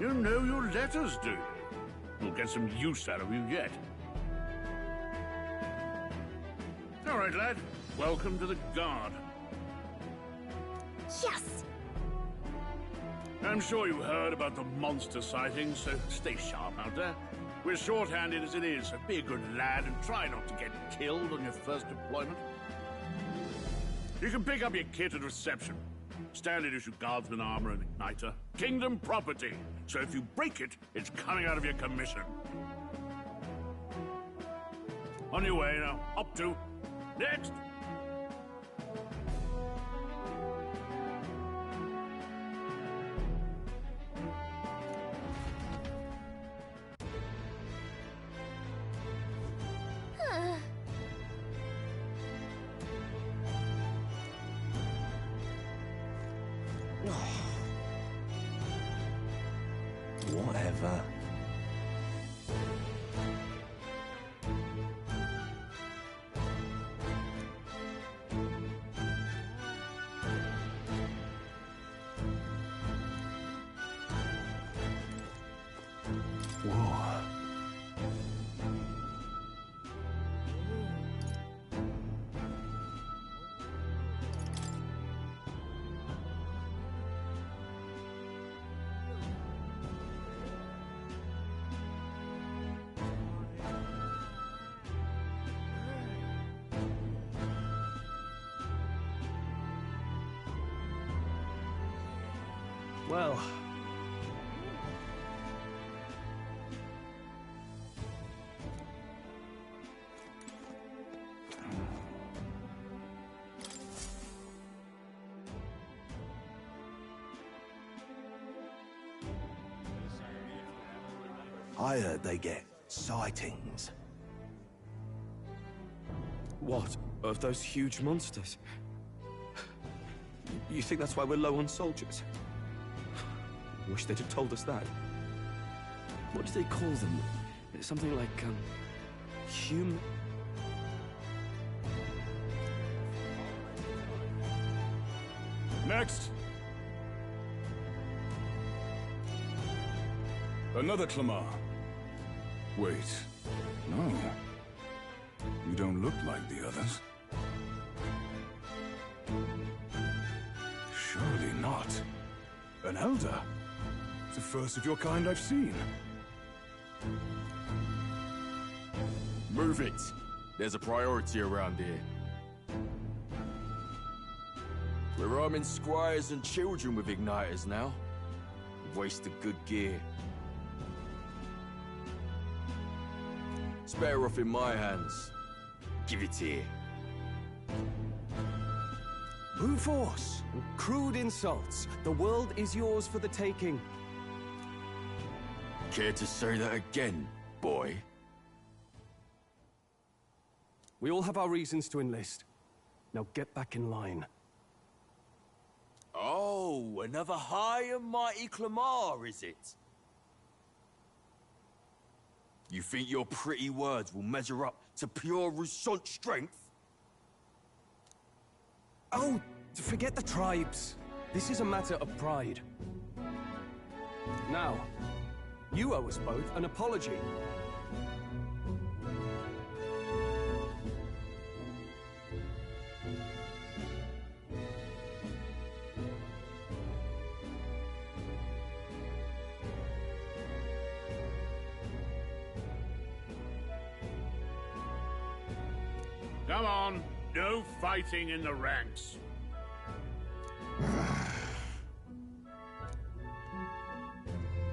You know your letters, do you? We'll get some use out of you yet. All right, lad. Welcome to the Guard. Yes! I'm sure you heard about the monster sightings, so stay sharp out there. We're short-handed as it is, so be a good lad and try not to get killed on your first deployment. You can pick up your kit at reception. Standard issue guardsman armor and igniter. Kingdom property, so if you break it, it's coming out of your commission. On your way now. Up to. Next! Whatever. Whoa. Well... I heard they get sightings. What? Of those huge monsters? You think that's why we're low on soldiers? Wish they'd have told us that. What do they call them? Something like, human... Next! Another Clamar. Wait, no. You don't look like the others. Surely not. An elder? It's the first of your kind I've seen. Move it. There's a priority around here. We're arming squires and children with igniters now. Wasted good gear. It's better off in my hands. Give it here. Brute force and crude insults. The world is yours for the taking. Care to say that again, boy? We all have our reasons to enlist. Now get back in line. Oh, another high and mighty Clamar, is it? You think your pretty words will measure up to pure Roussant strength? Oh, forget the tribes. This is a matter of pride. Now, you owe us both an apology. Come on, no fighting in the ranks.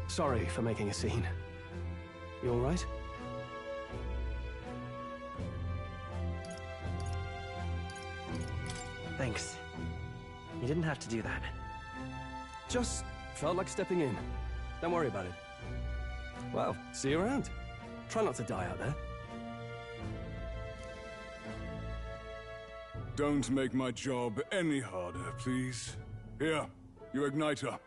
Sorry for making a scene. You all right? Thanks. You didn't have to do that. Just felt like stepping in. Don't worry about it. Well, see you around. Try not to die out there. Don't make my job any harder, please. Here, your igniter.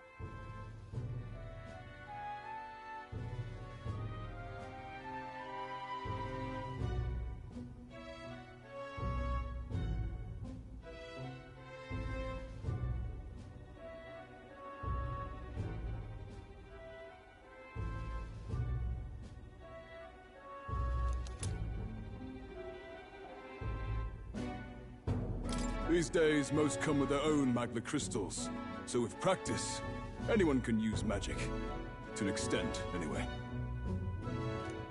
These days, most come with their own magna crystals. So with practice, anyone can use magic. To an extent, anyway.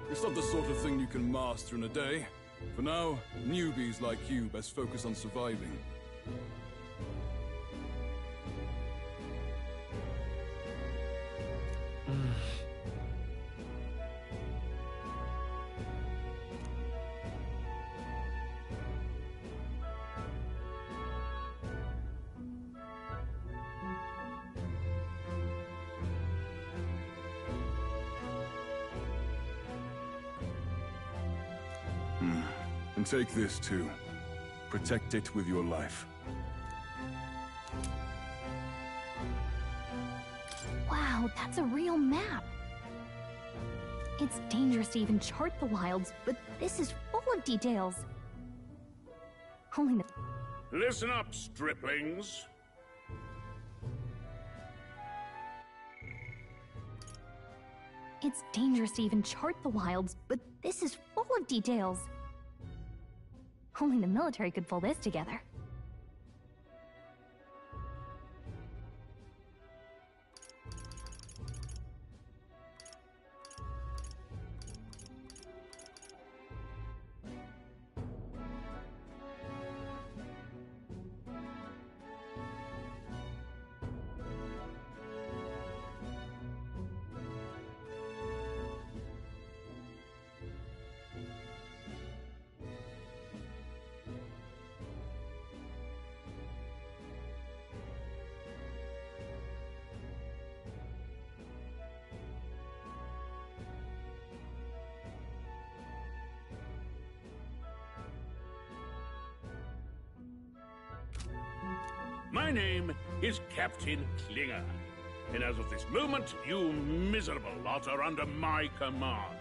It's not the sort of thing you can master in a day. For now, newbies like you best focus on surviving. And take this too. Protect it with your life. Wow, that's a real map. It's dangerous to even chart the wilds, but this is full of details. Only the... Listen up, striplings. It's dangerous to even chart the wilds, but this is full of details. Only the military could pull this together. My name is Captain Klinger, and as of this moment, you miserable lot are under my command.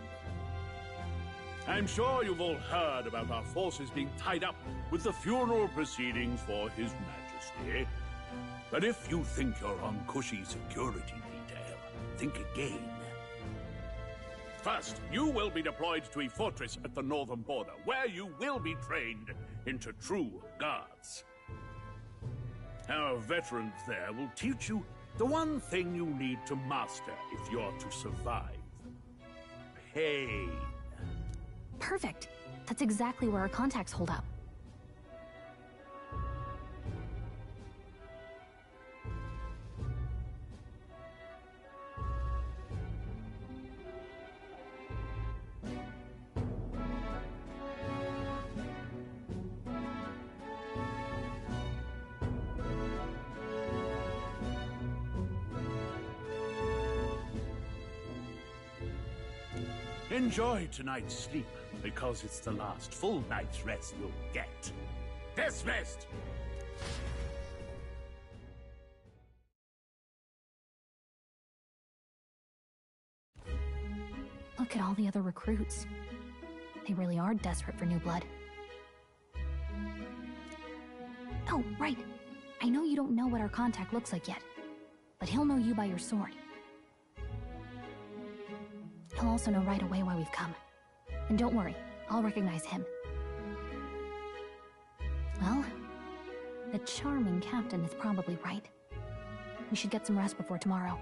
I'm sure you've all heard about our forces being tied up with the funeral proceedings for His Majesty. But if you think you're on cushy security detail, think again. First, you will be deployed to a fortress at the northern border, where you will be trained into true guards. Our veterans there will teach you the one thing you need to master if you're to survive. Pain. Perfect. That's exactly where our contacts hold up. Enjoy tonight's sleep, because it's the last full night's rest you'll get. Dismissed! Look at all the other recruits. They really are desperate for new blood. Oh, right. I know you don't know what our contact looks like yet, but he'll know you by your sword. He'll also know right away why we've come. And don't worry, I'll recognize him. Well, the charming captain is probably right. We should get some rest before tomorrow.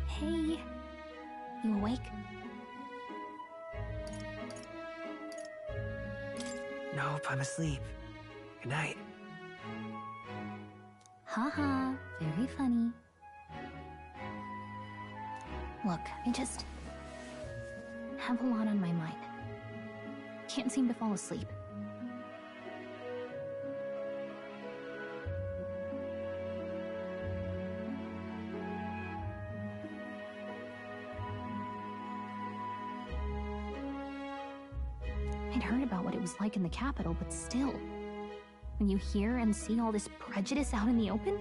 Hey, you awake? Nope, I'm asleep. Good night. Haha, very funny. Look, I just have a lot on my mind. Can't seem to fall asleep. I'd heard about what it was like in the capital, but still, when you hear and see all this prejudice out in the open,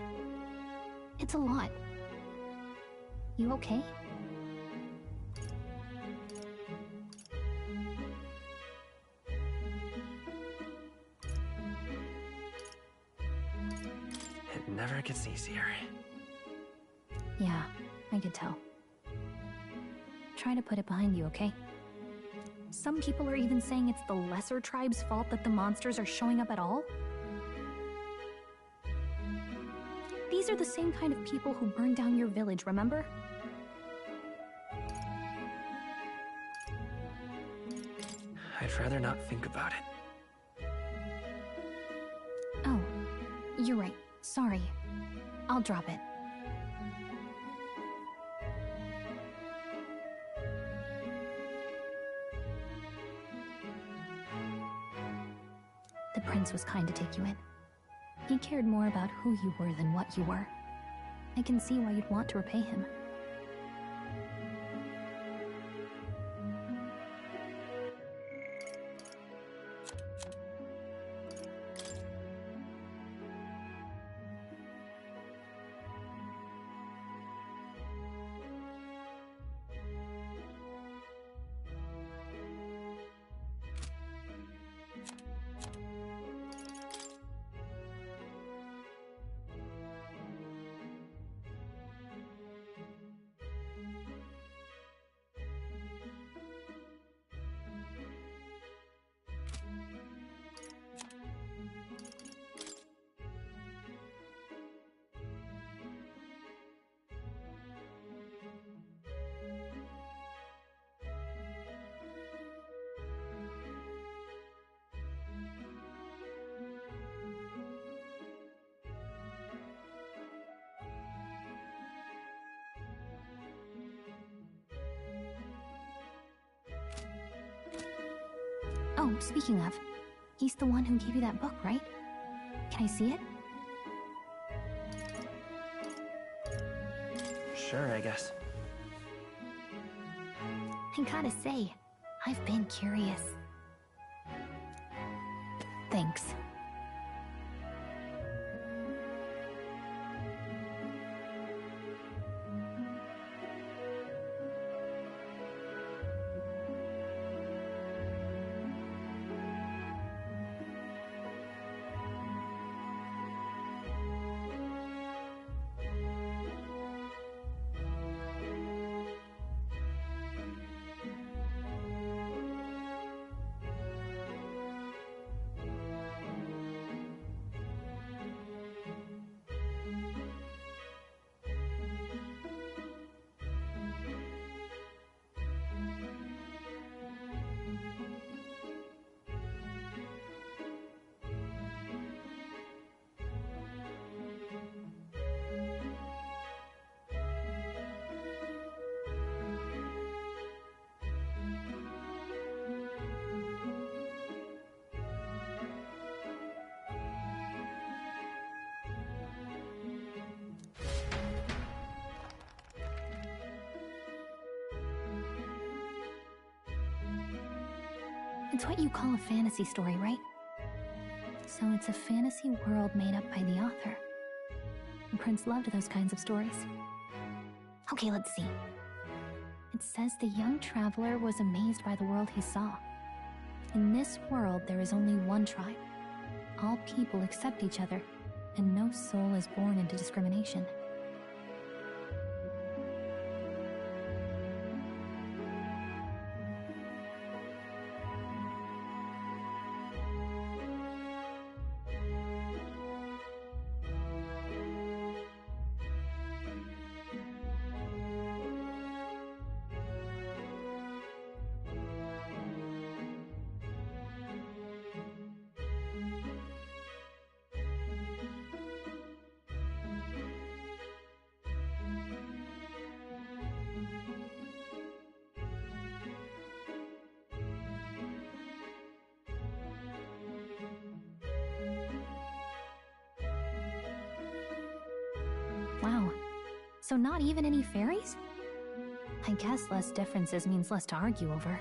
it's a lot. You okay? It never gets easier. Yeah, I could tell. try to put it behind you, okay? Some people are even saying it's the lesser tribe's fault that the monsters are showing up at all. These are the same kind of people who burned down your village, remember? I'd rather not think about it. Oh, you're right. Sorry. I'll drop it. The prince was kind to take you in. He cared more about who you were than what you were. I can see why you'd want to repay him. Oh, speaking of, he's the one who gave you that book, right? Can I see it? Sure, I guess. I gotta say, I've been curious. Thanks. It's what you call a fantasy story, right? So it's a fantasy world made up by the author. The prince loved those kinds of stories. Okay, let's see. It says the young traveler was amazed by the world he saw. In this world, there is only one tribe. All people accept each other, and no soul is born into discrimination. Wow. So not even any fairies? I guess less differences means less to argue over.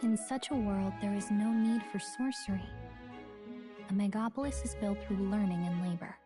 In such a world, there is no need for sorcery. A megapolis is built through learning and labor.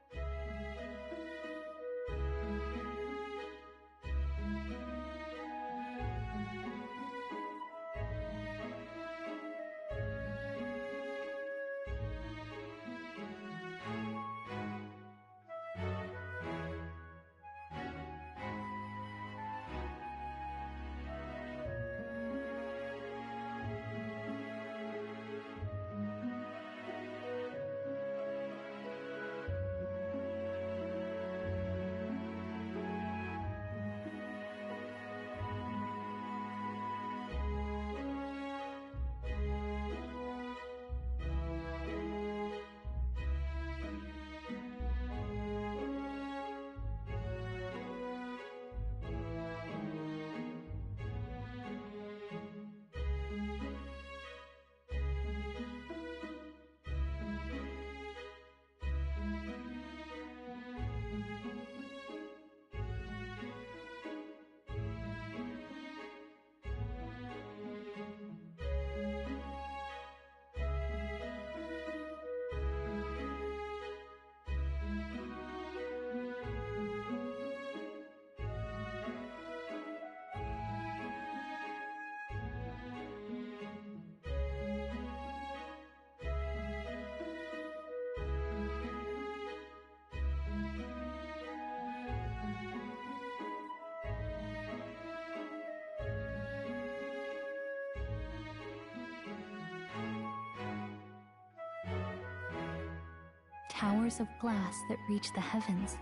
Towers of glass that reach the heavens.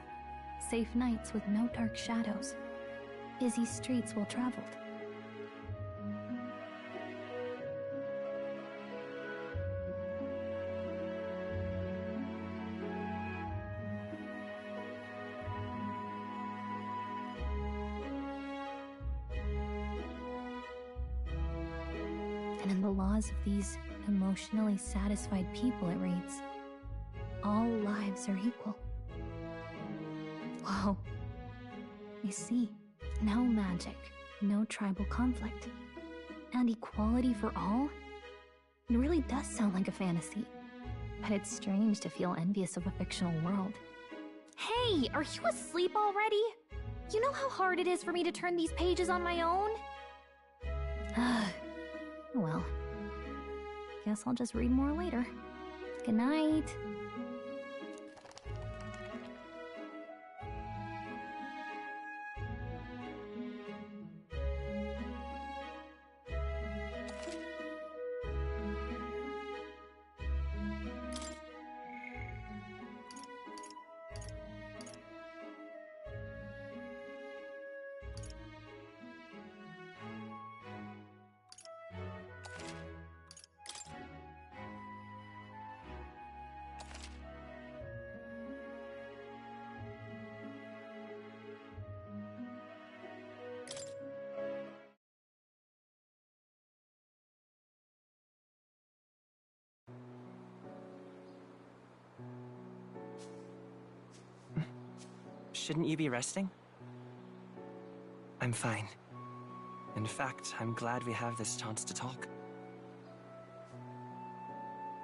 Safe nights with no dark shadows. Busy streets well traveled. And in the laws of these emotionally satisfied people, it reads, all lives are equal. Whoa. I see. No magic, no tribal conflict, and equality for all? It really does sound like a fantasy. But it's strange to feel envious of a fictional world. Hey, are you asleep already? You know how hard it is for me to turn these pages on my own? Well, guess I'll just read more later. Good night. Shouldn't you be resting? I'm fine. In fact, I'm glad we have this chance to talk.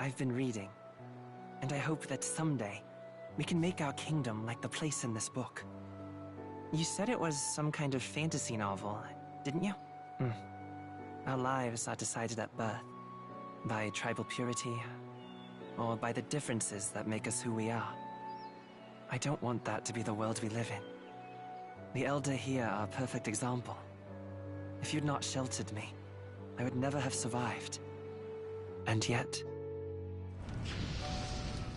I've been reading, and I hope that someday we can make our kingdom like the place in this book. You said it was some kind of fantasy novel, didn't you? Our lives are decided at birth, by tribal purity, or by the differences that make us who we are. I don't want that to be the world we live in. The Elder here are a perfect example. If you'd not sheltered me, I would never have survived. And yet,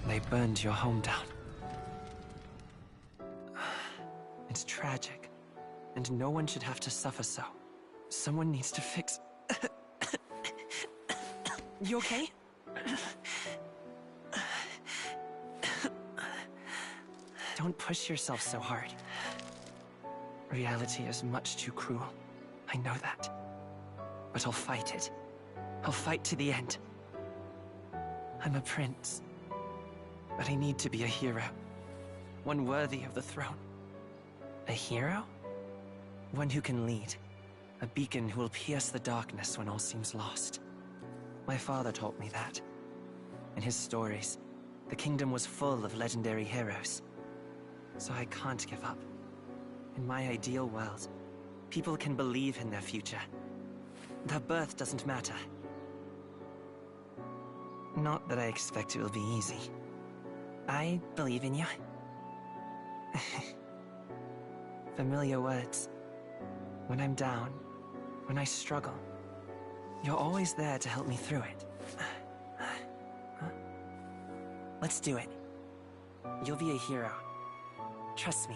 they burned your home down. It's tragic, and no one should have to suffer so. Someone needs to fix... You okay? Don't push yourself so hard. Reality is much too cruel. I know that. But I'll fight it. I'll fight to the end. I'm a prince. But I need to be a hero. One worthy of the throne. A hero? One who can lead. A beacon who will pierce the darkness when all seems lost. My father taught me that. In his stories, the kingdom was full of legendary heroes. So I can't give up. In my ideal world, people can believe in their future. Their birth doesn't matter. Not that I expect it will be easy. I believe in you. Familiar words. When I'm down, when I struggle, you're always there to help me through it. Let's do it. You'll be a hero. Trust me.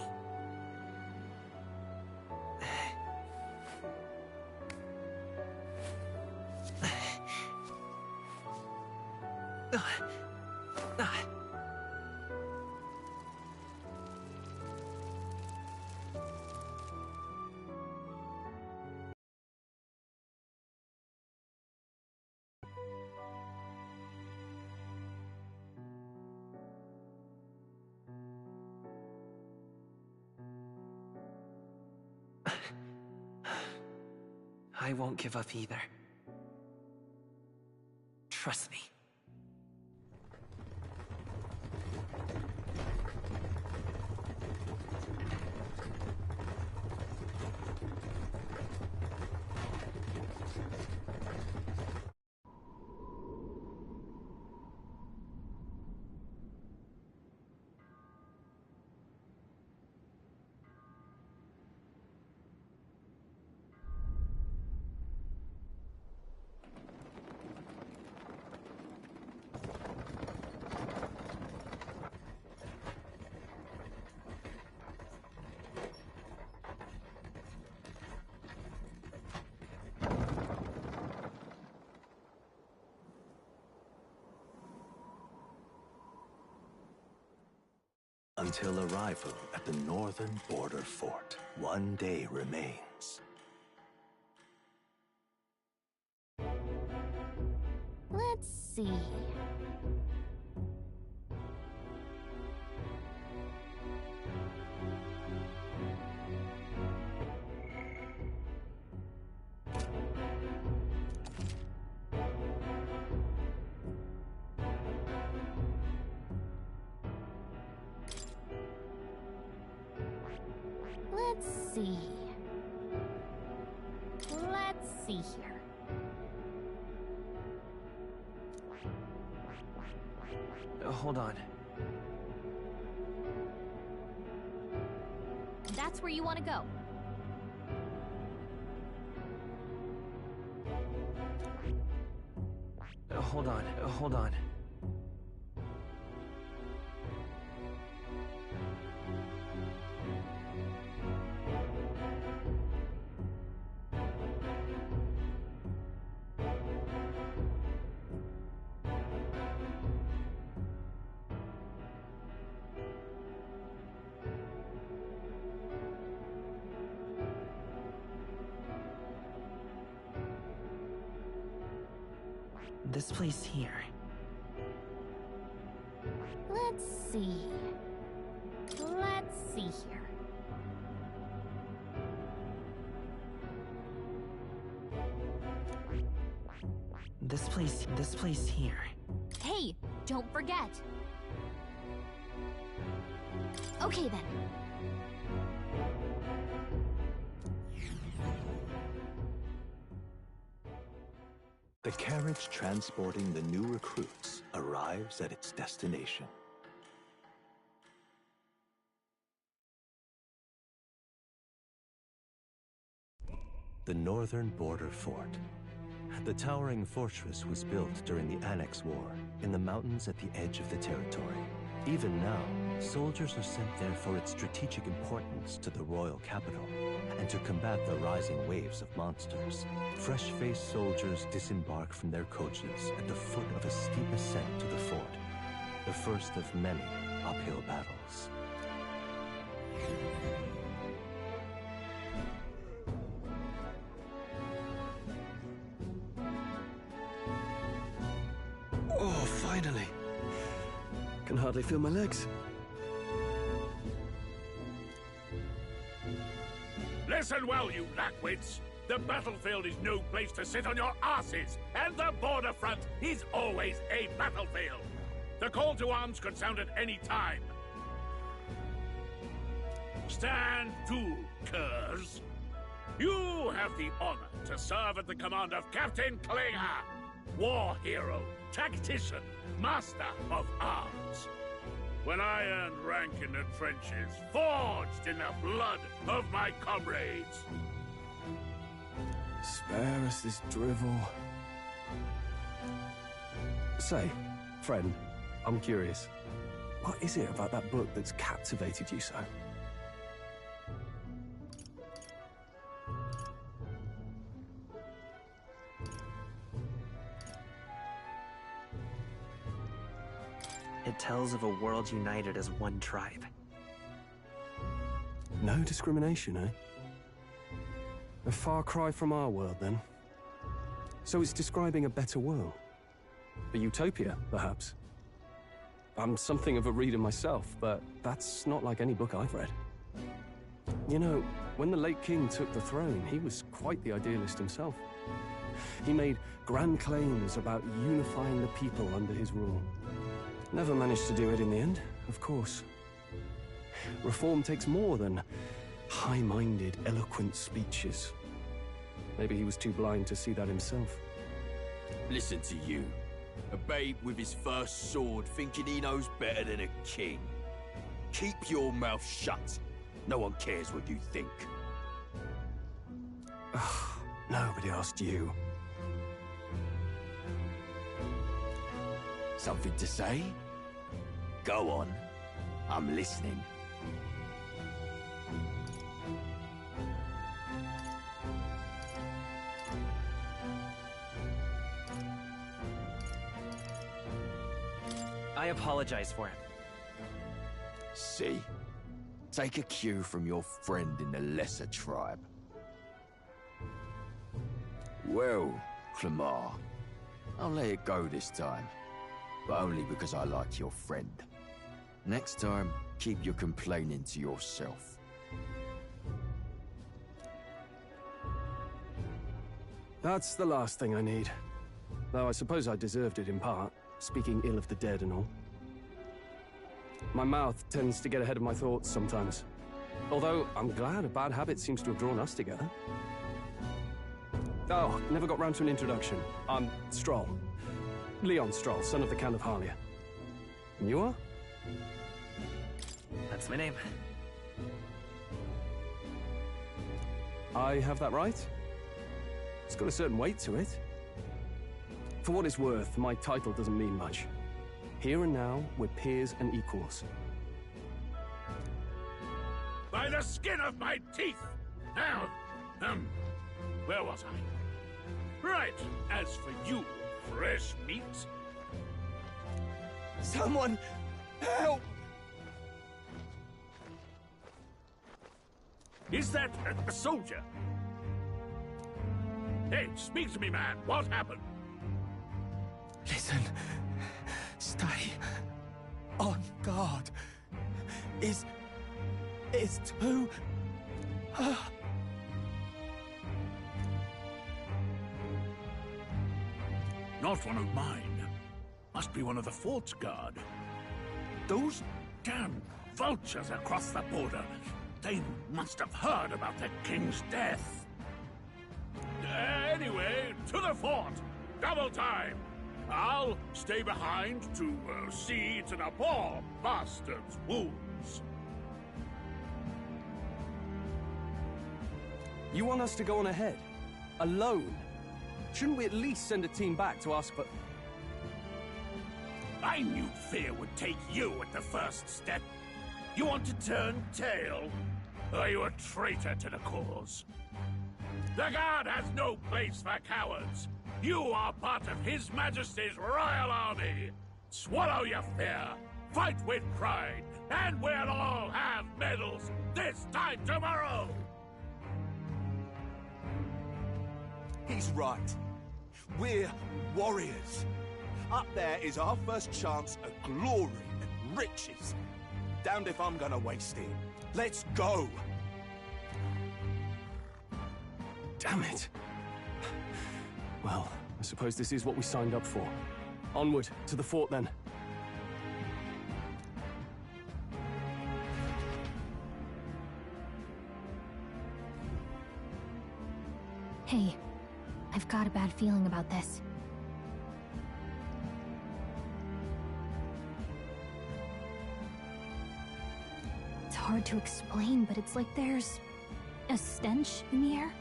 I won't give up either. Trust me. until arrival at the northern border fort. One day remains. Let's see. Let's see. Let's see here. Hold on. That's where you want to go. Hold on, hold on. This place here. Let's see. Let's see here. This place here. Hey, don't forget. Okay then. The carriage transporting the new recruits arrives at its destination. The northern border fort. The towering fortress was built during the Annex War in the mountains at the edge of the territory. Even now, soldiers are sent there for its strategic importance to the royal capital and to combat the rising waves of monsters. Fresh-faced soldiers disembark from their coaches at the foot of a steep ascent to the fort, the first of many uphill battles. Oh, finally! Can hardly feel my legs. Listen well, you lackwits. The battlefield is no place to sit on your asses, and the border front is always a battlefield. The call to arms could sound at any time. Stand to, curs. You have the honor to serve at the command of Captain Klinger, war hero, tactician, master of arms. When I earned rank in the trenches, forged in the blood of my comrades. Spare us this drivel. Say, friend, I'm curious. What is it about that book that's captivated you so? It tells of a world united as one tribe. No discrimination, eh? A far cry from our world, then. So it's describing a better world. A utopia, perhaps. I'm something of a reader myself, but that's not like any book I've read. You know, when the late king took the throne, he was quite the idealist himself. He made grand claims about unifying the people under his rule. Never managed to do it in the end, of course. Reform takes more than high-minded, eloquent speeches. Maybe he was too blind to see that himself. Listen to you. A babe with his first sword thinking he knows better than a king. Keep your mouth shut. No one cares what you think. Nobody asked you. Something to say? Go on. I'm listening. I apologize for him. See? Take a cue from your friend in the lesser tribe. Well, Clemar, I'll let it go this time, but only because I like your friend. Next time, keep your complaining to yourself. That's the last thing I need. Though I suppose I deserved it in part, speaking ill of the dead and all. My mouth tends to get ahead of my thoughts sometimes. Although, I'm glad a bad habit seems to have drawn us together. Oh, never got round to an introduction. I'm Stroll. Leon Stroll, son of the Count of Harlia. And you are? That's my name. I have that right? It's got a certain weight to it. For what it's worth, my title doesn't mean much. Here and now, we're peers and equals. By the skin of my teeth! Now, where was I? Right, as for you, fresh meat. Someone help! Is that a soldier? Hey, speak to me, man. What happened? Listen. Stay on guard. It's too... Not one of mine. Must be one of the fort's guard. Those damn vultures across the border. They must have heard about the king's death. Anyway, to the fort. Double time. I'll stay behind to see to the poor bastard's wounds. You want us to go on ahead? Alone? Shouldn't we at least send a team back to ask for... I knew fear would take you at the first step. You want to turn tail? Are you a traitor to the cause? The Guard has no place for cowards. You are part of His Majesty's Royal Army. Swallow your fear, fight with pride, and we'll all have medals this time tomorrow! He's right. We're warriors. Up there is our first chance at glory and riches. Damned if I'm gonna waste it. Let's go! Damn it. Well, I suppose this is what we signed up for. Onward, to the fort then. Hey, I've got a bad feeling about this. It's hard to explain, but it's like there's a stench in the air,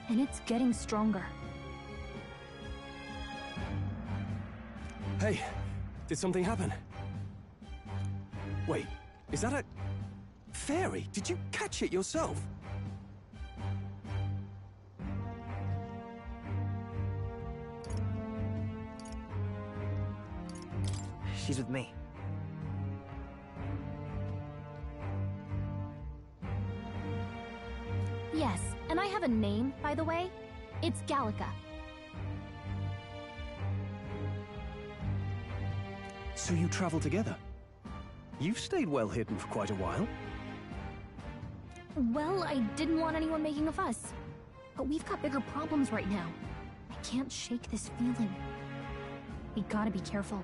and it's getting stronger. Hey, did something happen? Wait, is that a... fairy? Did you catch it yourself? She's with me. Yes, and I have a name, by the way. It's Gallica. So you travel together? You've stayed well hidden for quite a while. Well, I didn't want anyone making a fuss. But we've got bigger problems right now. I can't shake this feeling. We gotta be careful.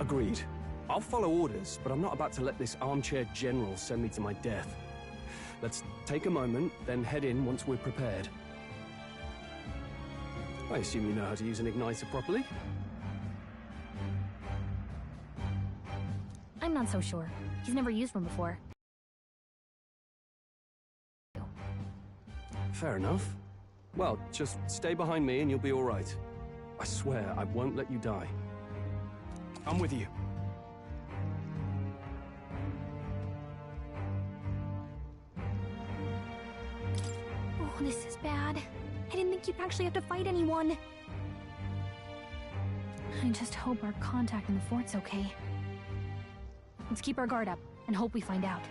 Agreed. I'll follow orders, but I'm not about to let this armchair general send me to my death. Let's take a moment, then head in once we're prepared. I assume you know how to use an igniter properly? I'm not so sure. He's never used one before. Fair enough. Well, just stay behind me and you'll be all right. I swear I won't let you die. I'm with you. Oh, this is bad. I didn't think you'd actually have to fight anyone. I just hope our contact in the fort's okay. Let's keep our guard up and hope we find out.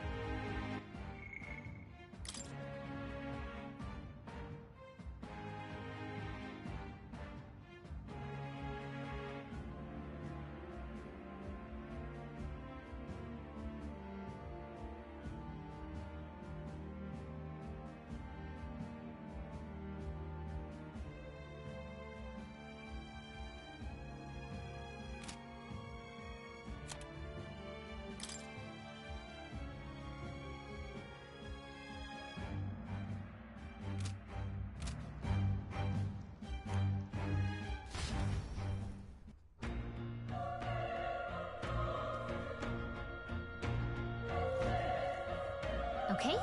Okay?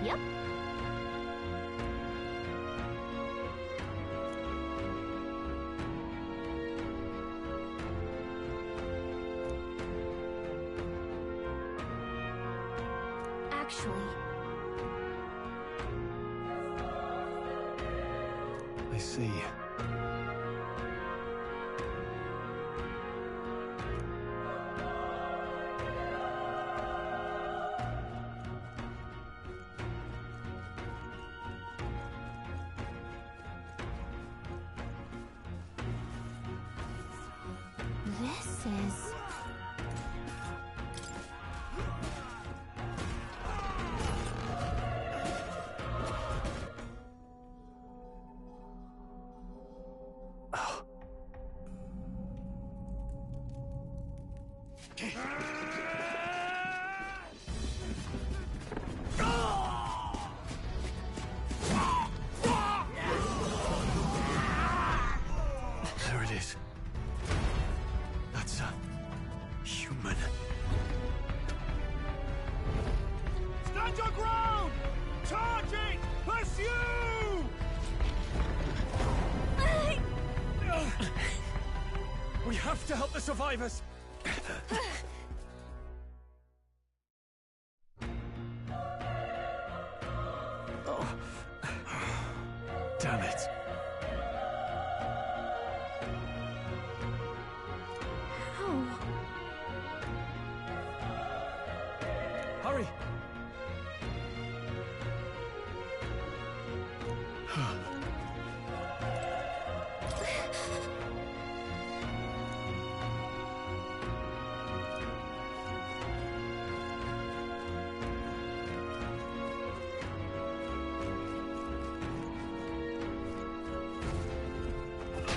Yep. Actually, I see. this is... There it is. That's a human. Stand your ground! Charge it! Pursue! We have to help the survivors! Oh. Damn it. Hurry!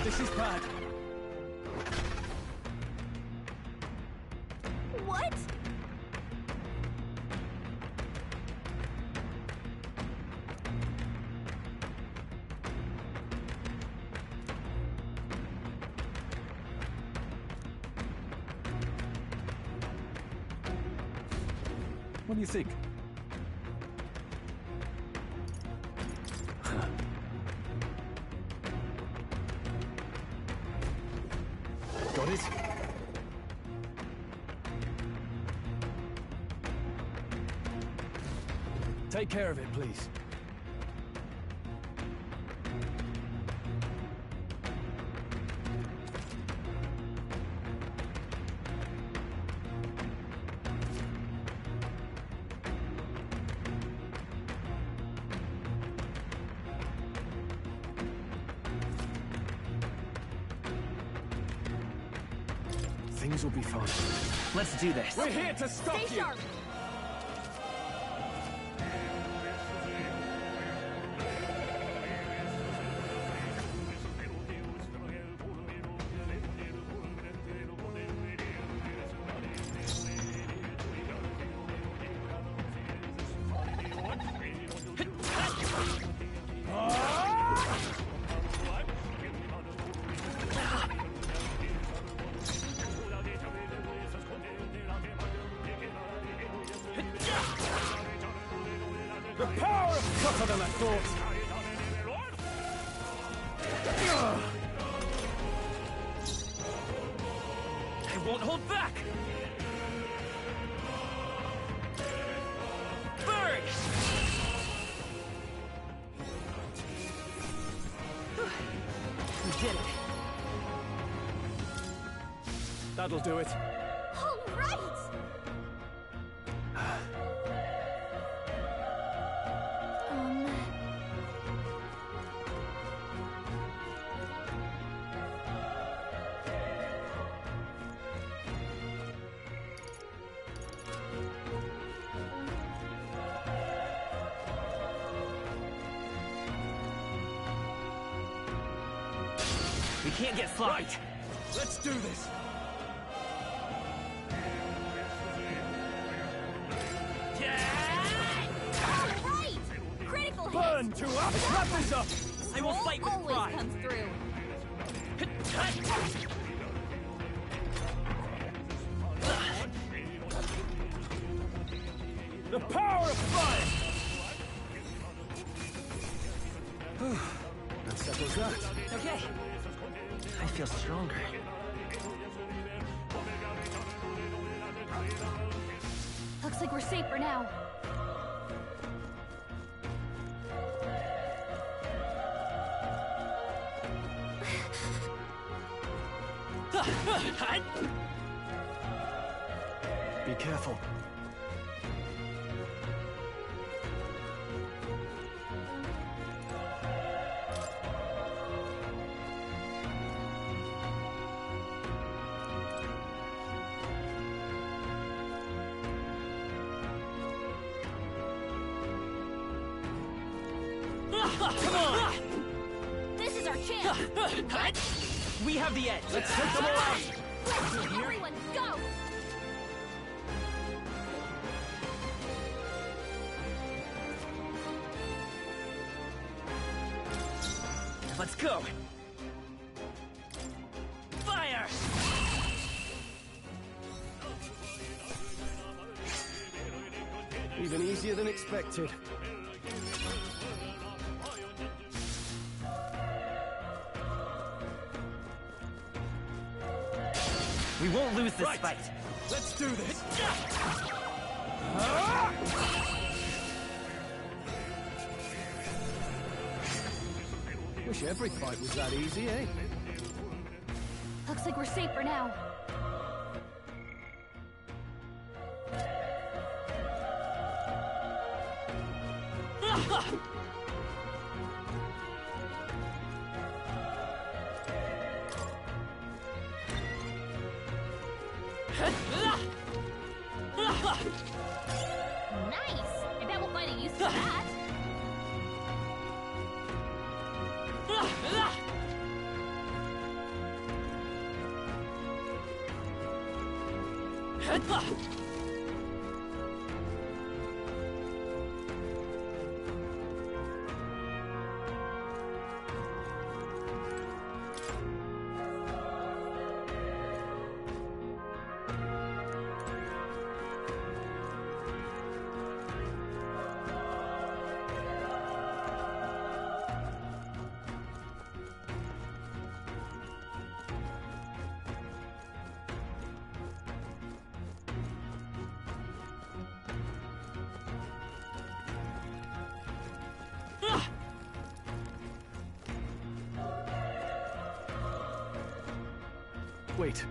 This is bad. What? What do you think? Got it? Take care of it, please. Things will be fine. Let's do this. We're here to stop Stay you! sharp! The power of tougher than I thought. I won't hold back. Burn! We did it. That'll do it. All right! We can't get sloppy. Right. Let's do this. All right! Critical hit! Burn to up! Let's wrap this up! I will fight with always pride. comes through. The power of fire! That settles that. Okay. I feel stronger. Looks like we're safe for now. Be careful. Come on! This is our chance! We have the edge! Let's take them all out! Everyone, go! Let's go! Fire! Even easier than expected. We won't lose this fight. Let's do this. Wish every fight was that easy, eh? Looks like we're safe for now. Nice! I bet we'll find a use for that. Wait.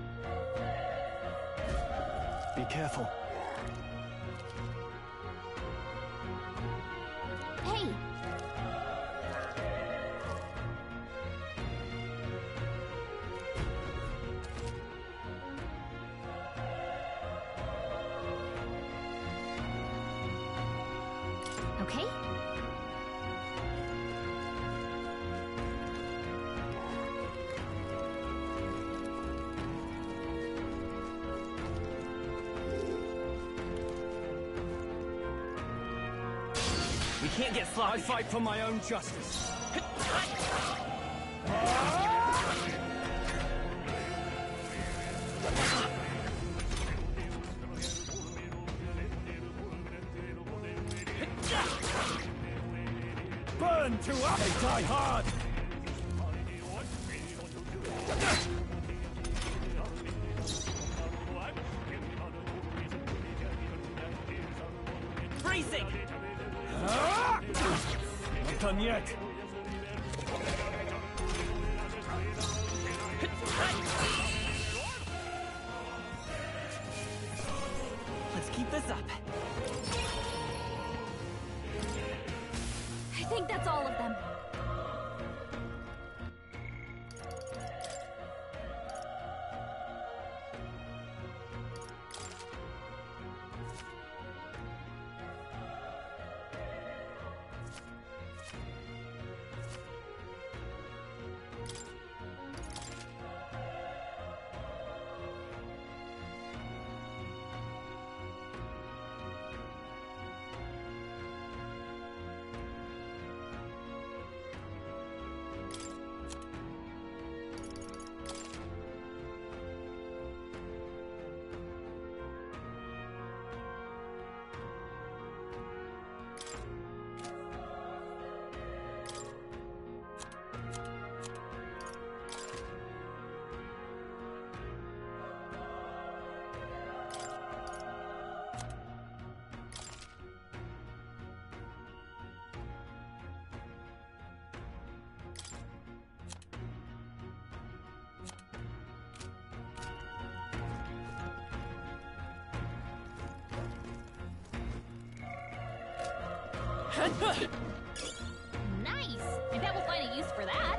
Be careful. Hey! Okay? We can't get sloppy. I fight for my own justice. Burn to us! They die hard! Freezing! Not done yet. Let's keep this up. I think that's all of them. Nice! I bet we'll find a use for that.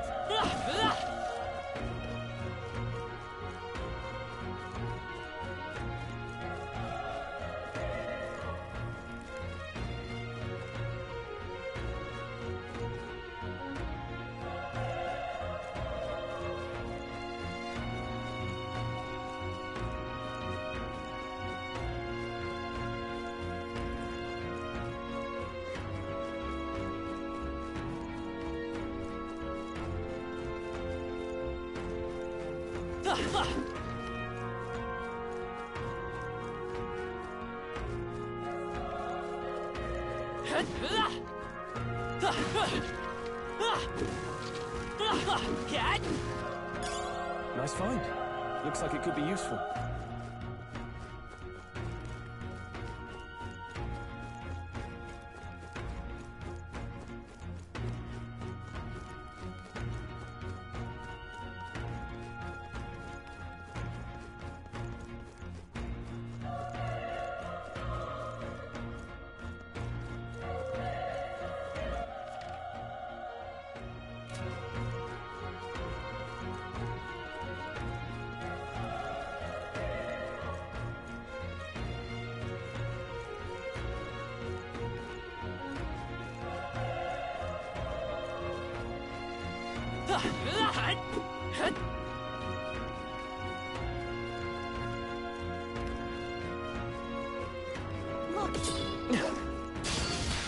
Nice find. Looks like it could be useful.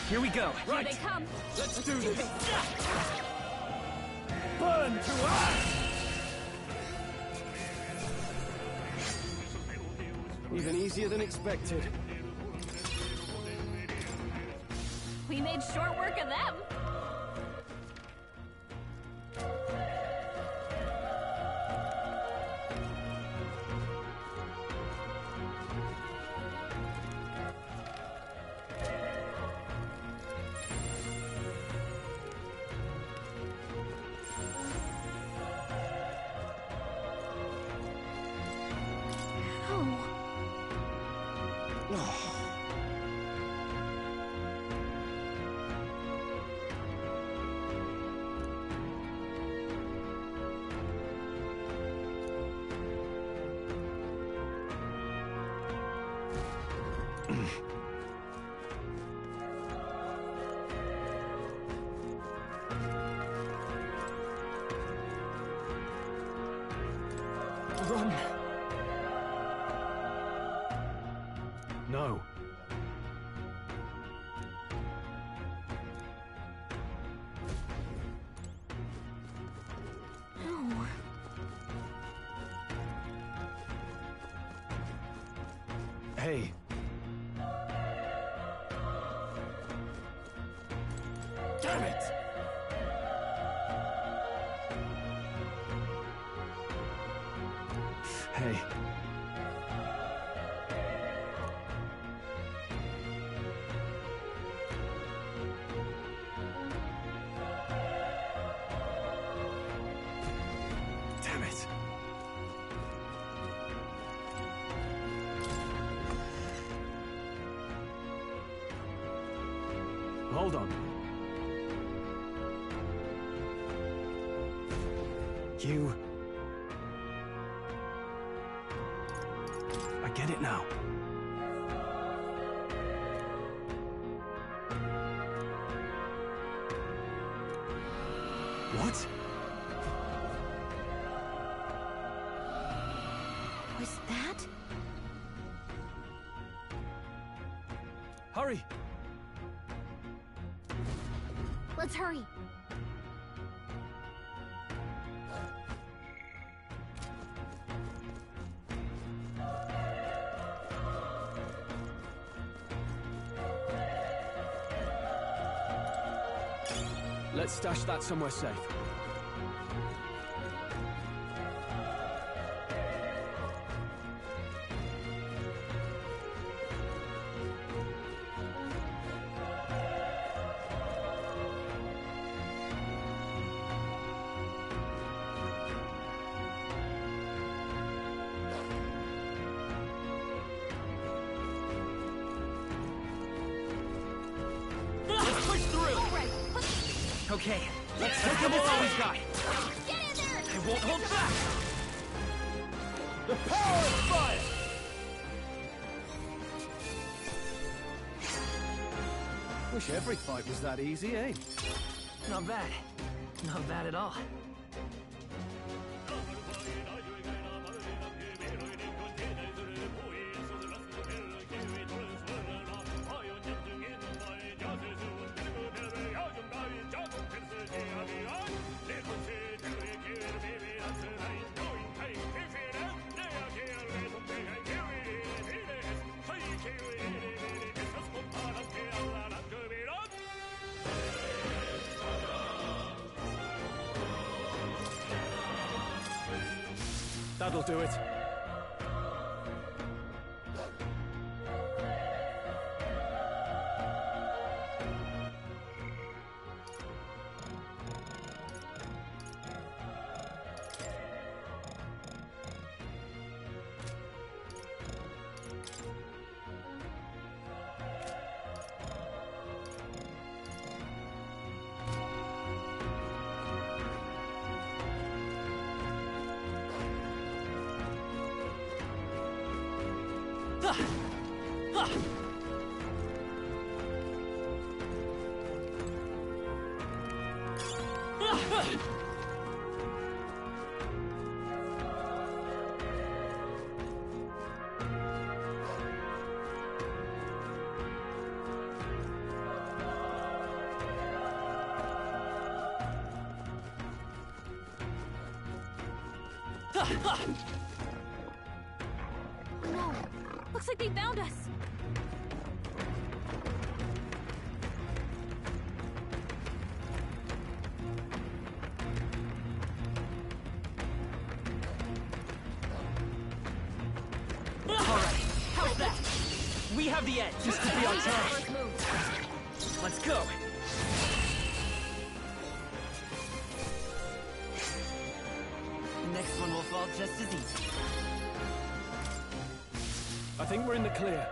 Here we go. Right. Here they come. Let's do this. Burn to us! Even easier than expected. We made short work of them. Run! No. No. Hey. Damn it! Hey. Damn it. Hold on. You... I get it now. What? Was that? Hurry! Let's hurry. Let's stash that somewhere safe. Let's push through! Okay, let's take them all we've got. Get in there! I won't hold back! The power of fire! Wish every fight was that easy, eh? Not bad. Not bad at all. That'll do it. No, looks like they found us. How's that? We have the edge. This could be our chance. Let's go. The next one will fall just as easy. I think we're in the clear.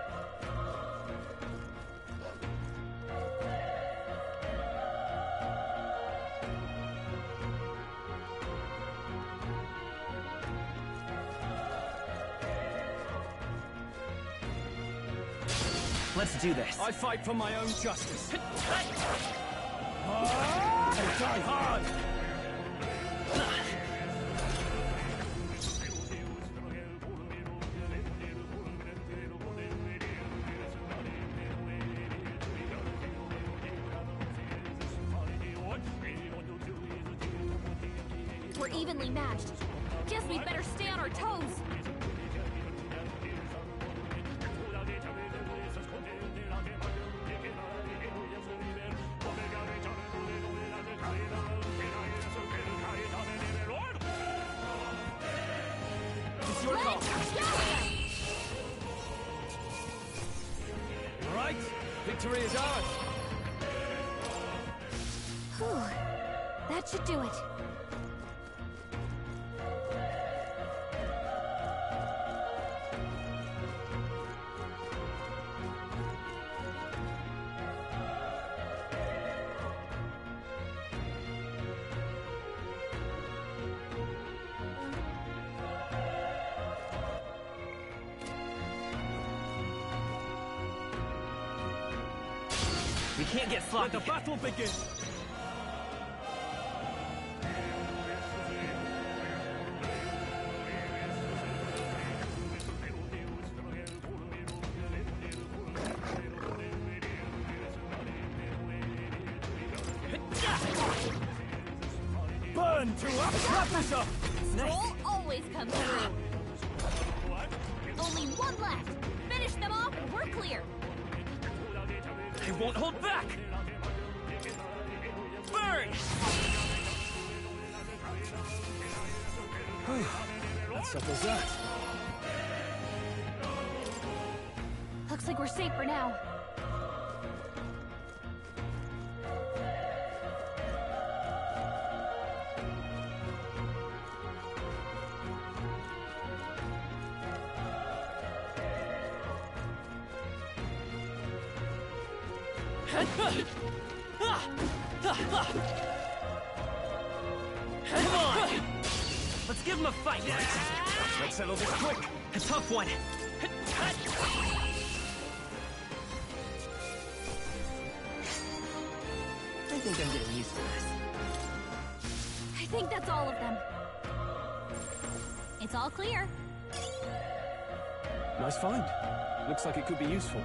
Let's do this. I fight for my own justice. And die hard! We're evenly matched. Guess we'd better stay on our toes. It's your call. Victory is ours! Whew. That should do it. We can't get sloppy. Let the battle begin. Burn to us! Wrap this up! Stroll always comes through. Only one left. Finish them off and we're clear. They won't hold back! Burn! That settles that. Looks like we're safe for now. Come on! Let's give him a fight! Let's settle this quick! A tough one! I think I'm getting used to this. I think that's all of them. It's all clear. Nice find. Looks like it could be useful.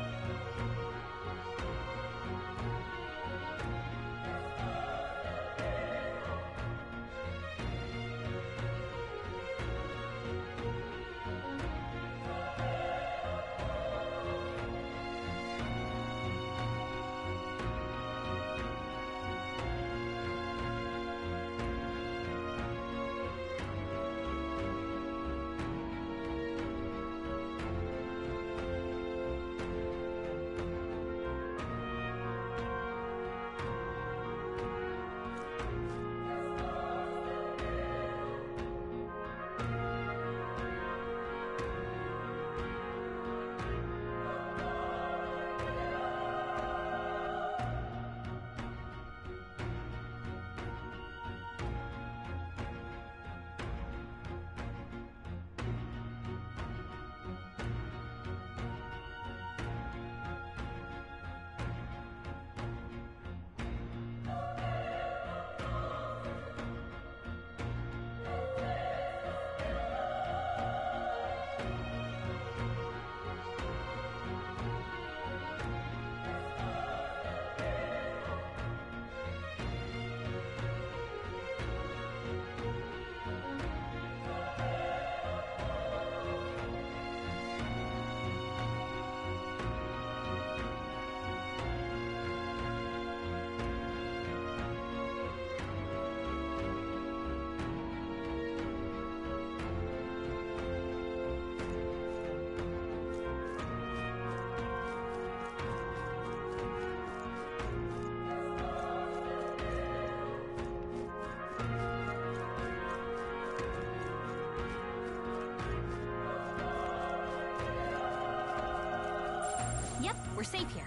Yep, we're safe here.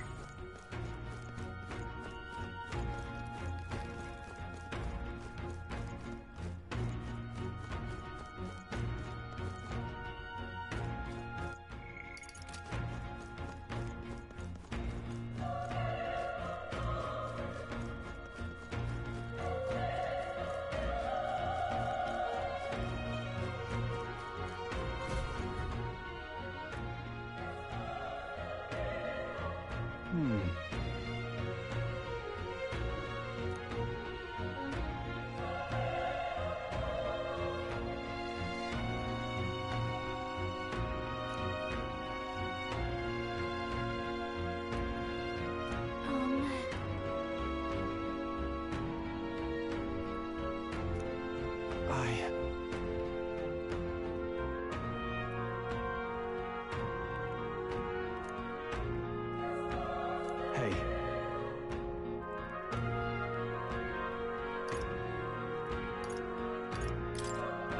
Hey.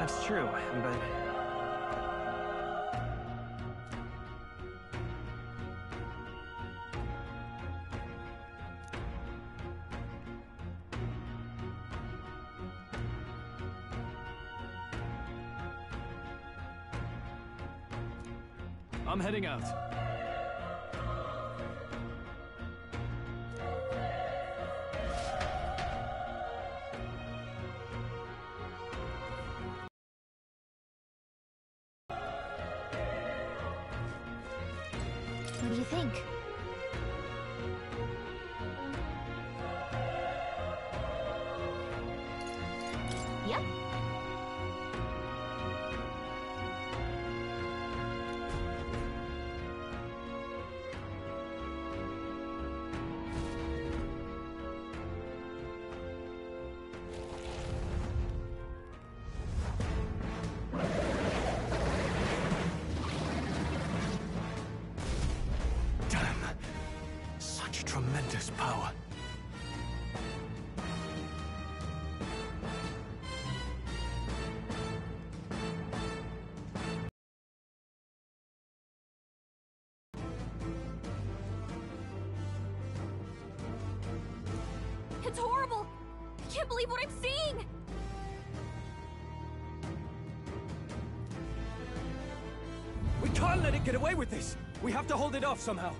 That's true, but... I'm heading out. What do you think? Yep. Damn. Such tremendous power. It's horrible! I can't believe what I'm seeing! We can't let it get away with this! We have to hold it off somehow.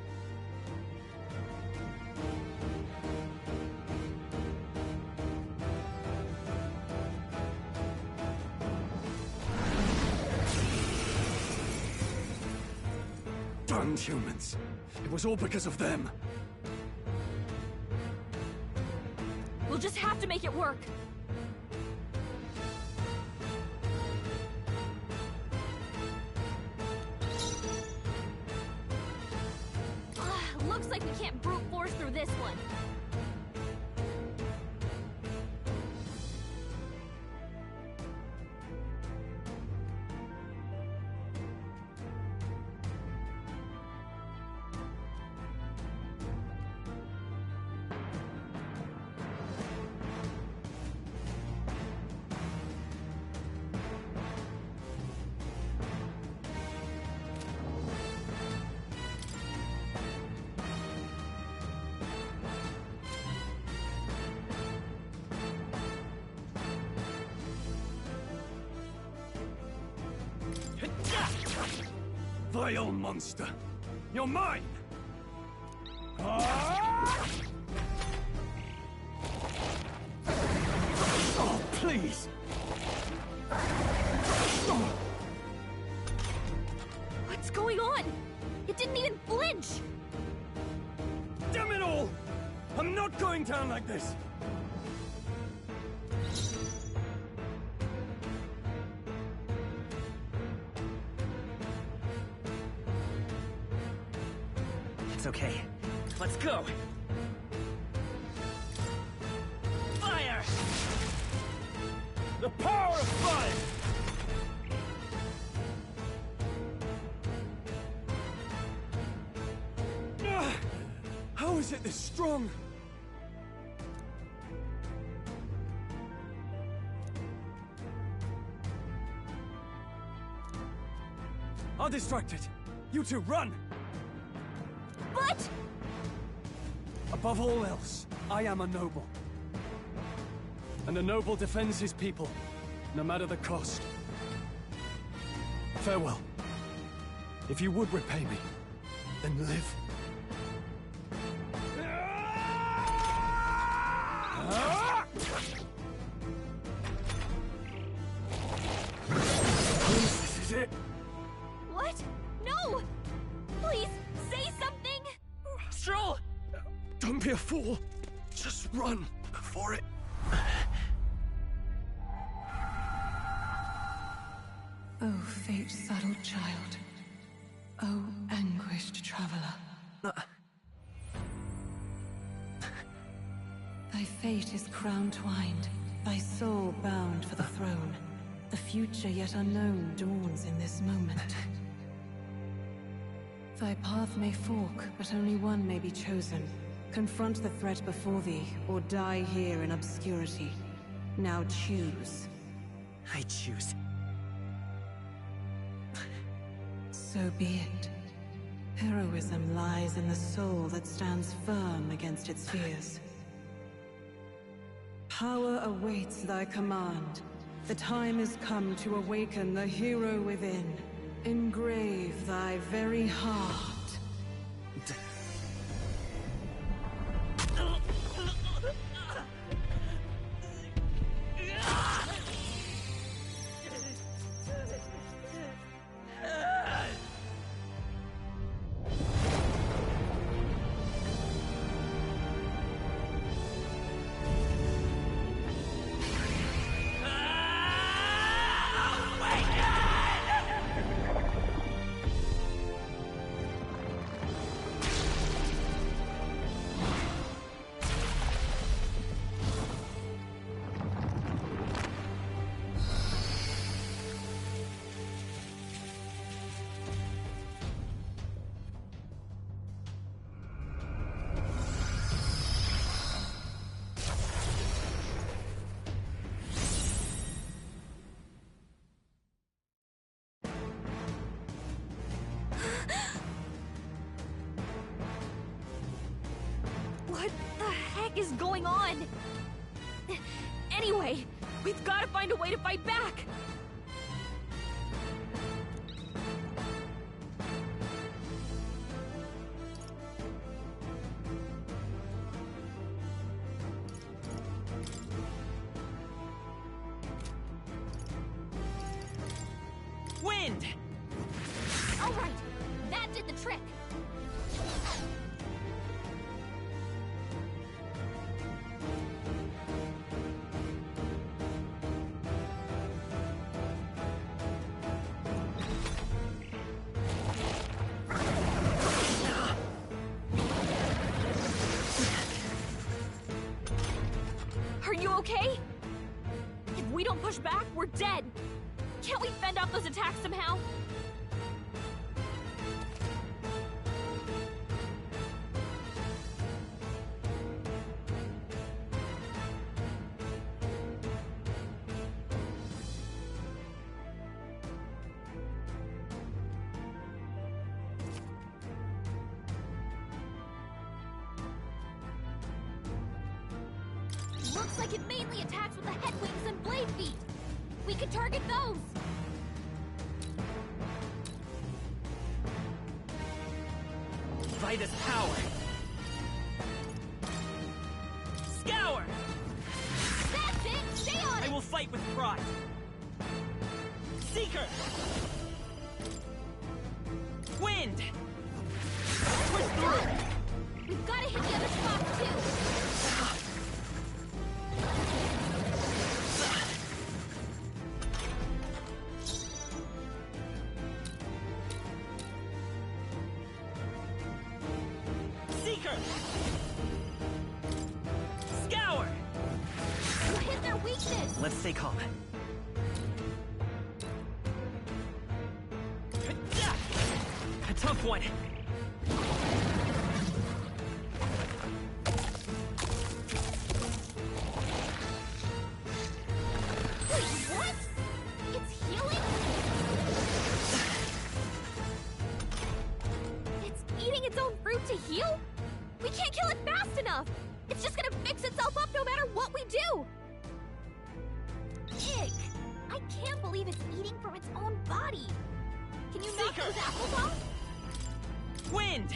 Damned humans. It was all because of them. We'll just have to make it work. Looks like we can't brute force through this one. Vile monster! You're mine! Oh, please! What's going on? It didn't even flinch! Damn it all! I'm not going down like this! It's okay. Let's go! Fire! The power of fire! How is it this strong? I'll distract it. You two, run! But... Above all else, I am a noble. And a noble defends his people, no matter the cost. Farewell. If you would repay me, then live. This is it. What? No! Please, say something! Stroll! Don't be a fool. Just run before it... Oh, fate-saddled child. Oh, anguished traveler. Thy fate is crown-twined, thy soul bound for the throne. The future yet unknown dawns in this moment. Thy path may fork, but only one may be chosen. Confront the threat before thee, or die here in obscurity. Now choose. I choose. So be it. Heroism lies in the soul that stands firm against its fears. Power awaits thy command. The time is come to awaken the hero within. Engrave thy very heart. What the heck is going on? Anyway, we've got to find a way to fight back! Wind! Alright, that did the trick! Are you okay? If we don't push back, we're dead! Can't we fend off those attacks somehow? Looks like it mainly attacks with the head wings and blade feet. We could target those. Vitus power. Scour! That's it! Stay on it! I will fight with pride. Seeker! Wind! Push through! We've got to hit the other spots too! Seeker! Scour! We'll hit their weakness! Let's stay calm. A tough one. Wait, what? It's healing? It's eating its own fruit to heal? We can't kill it fast enough! It's just gonna fix itself up no matter what we do! Ick! I can't believe it's eating from its own body! Can you knock those apples off? Wind!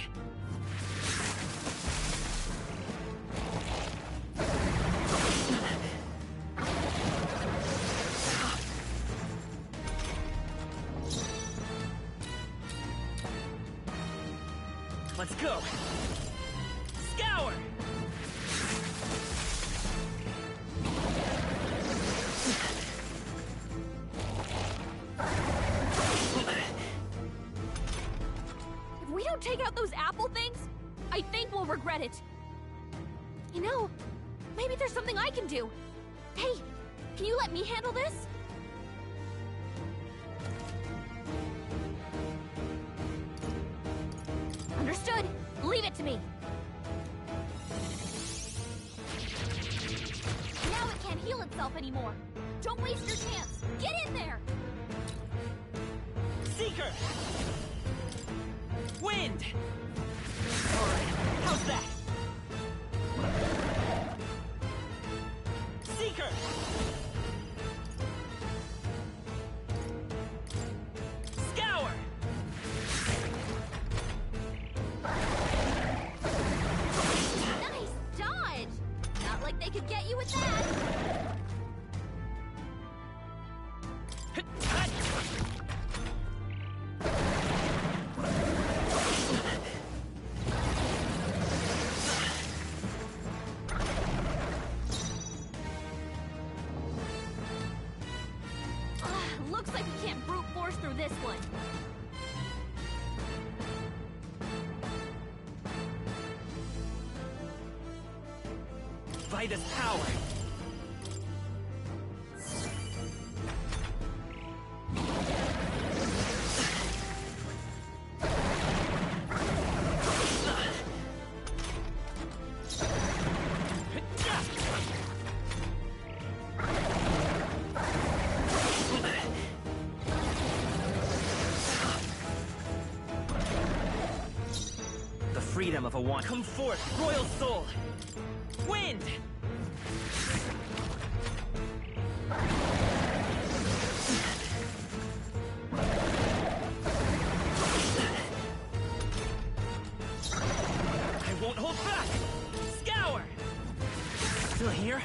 Let's go! Scour! If we don't take out those apple things, I think we'll regret it. You know, maybe there's something I can do. Hey, can you let me handle this? Understood. Leave it to me. Now it can't heal itself anymore. Don't waste your chance. Get in there. Seeker! Wind! Alright, how's that? Seeker! Scour! Nice dodge! Not like they could get you with that! Looks like we can't brute force through this one. Vitus power! The freedom of a one. Come forth, royal soul! Wind! I won't hold back! Scour! Still here?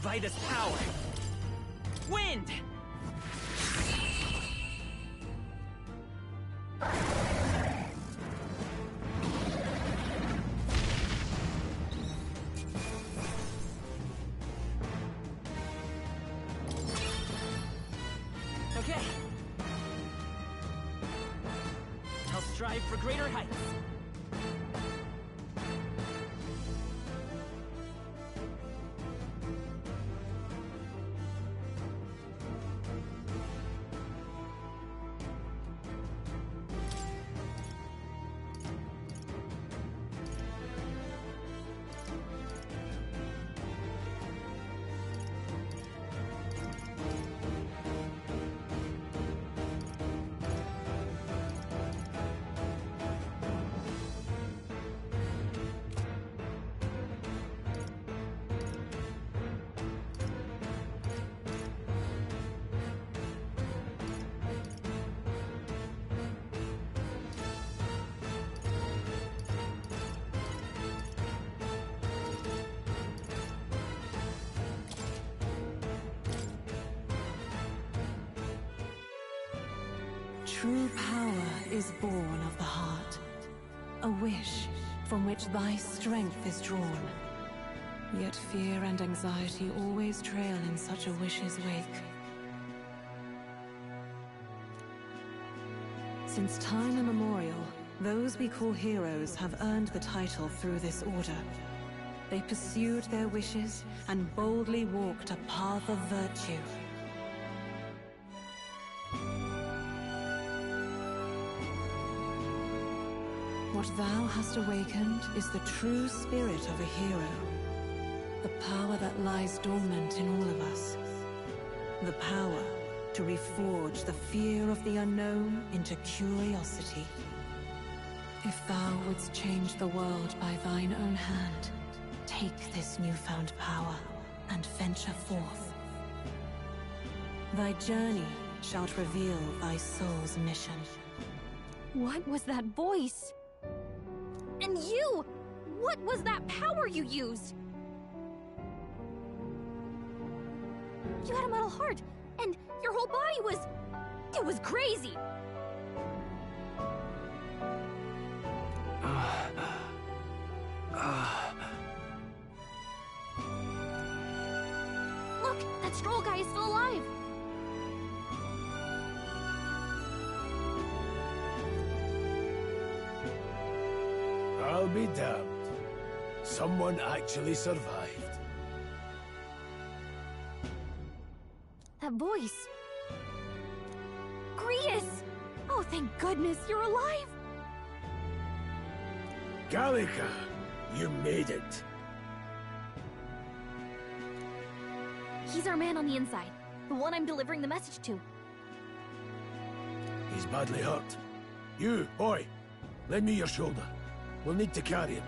Vitus power! Wind! Okay. I'll strive for greater heights. True power is born of the heart, a wish from which thy strength is drawn. Yet fear and anxiety always trail in such a wish's wake. Since time immemorial, those we call heroes have earned the title through this order. They pursued their wishes and boldly walked a path of virtue. What thou hast awakened is the true spirit of a hero. The power that lies dormant in all of us. The power to reforge the fear of the unknown into curiosity. If thou wouldst change the world by thine own hand, take this newfound power and venture forth. Thy journey shalt reveal thy soul's mission. What was that voice? And you! What was that power you used? You had a metal heart, and your whole body was... it was crazy! Look! That Stroll guy is still alive! I'll be damned. Someone actually survived. That voice... Grius! Oh, thank goodness you're alive! Gallica, you made it. He's our man on the inside. The one I'm delivering the message to. He's badly hurt. You, boy, lend me your shoulder. We'll need to carry him.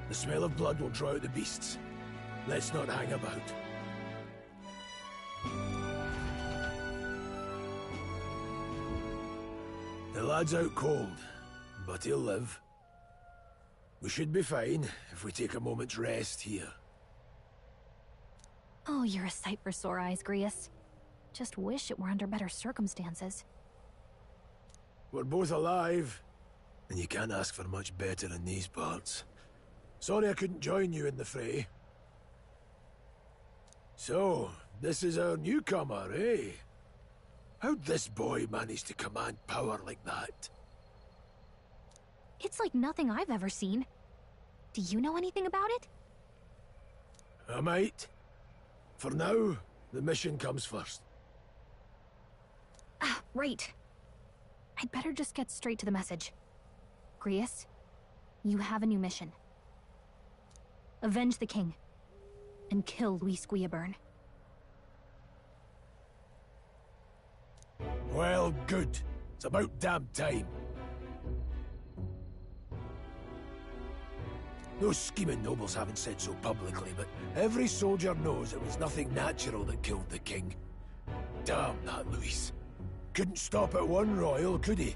The smell of blood will draw out the beasts. Let's not hang about. The lad's out cold, but he'll live. We should be fine if we take a moment's rest here. Oh, you're a sight for sore eyes, Grius. Just wish it were under better circumstances. We're both alive, and you can't ask for much better in these parts. Sorry I couldn't join you in the fray. So, this is our newcomer, eh? How'd this boy manage to command power like that? It's like nothing I've ever seen. Do you know anything about it? I might. For now, the mission comes first. Ah, right. I'd better just get straight to the message. Grius, you have a new mission. Avenge the king. And kill Luis Guillaburn. Well, good. It's about damn time. Those scheming nobles haven't said so publicly, but every soldier knows it was nothing natural that killed the king. Damn that Luis. Couldn't stop at one royal, could he?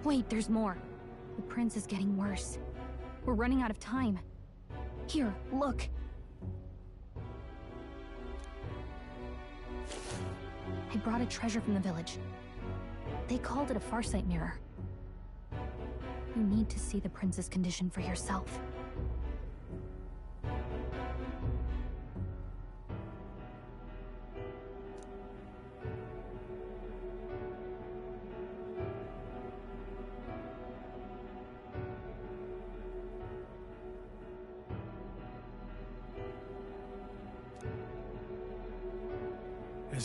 Wait, there's more. The prince is getting worse. We're running out of time. Here, look. I brought a treasure from the village. They called it a Farsight mirror. You need to see the prince's condition for yourself.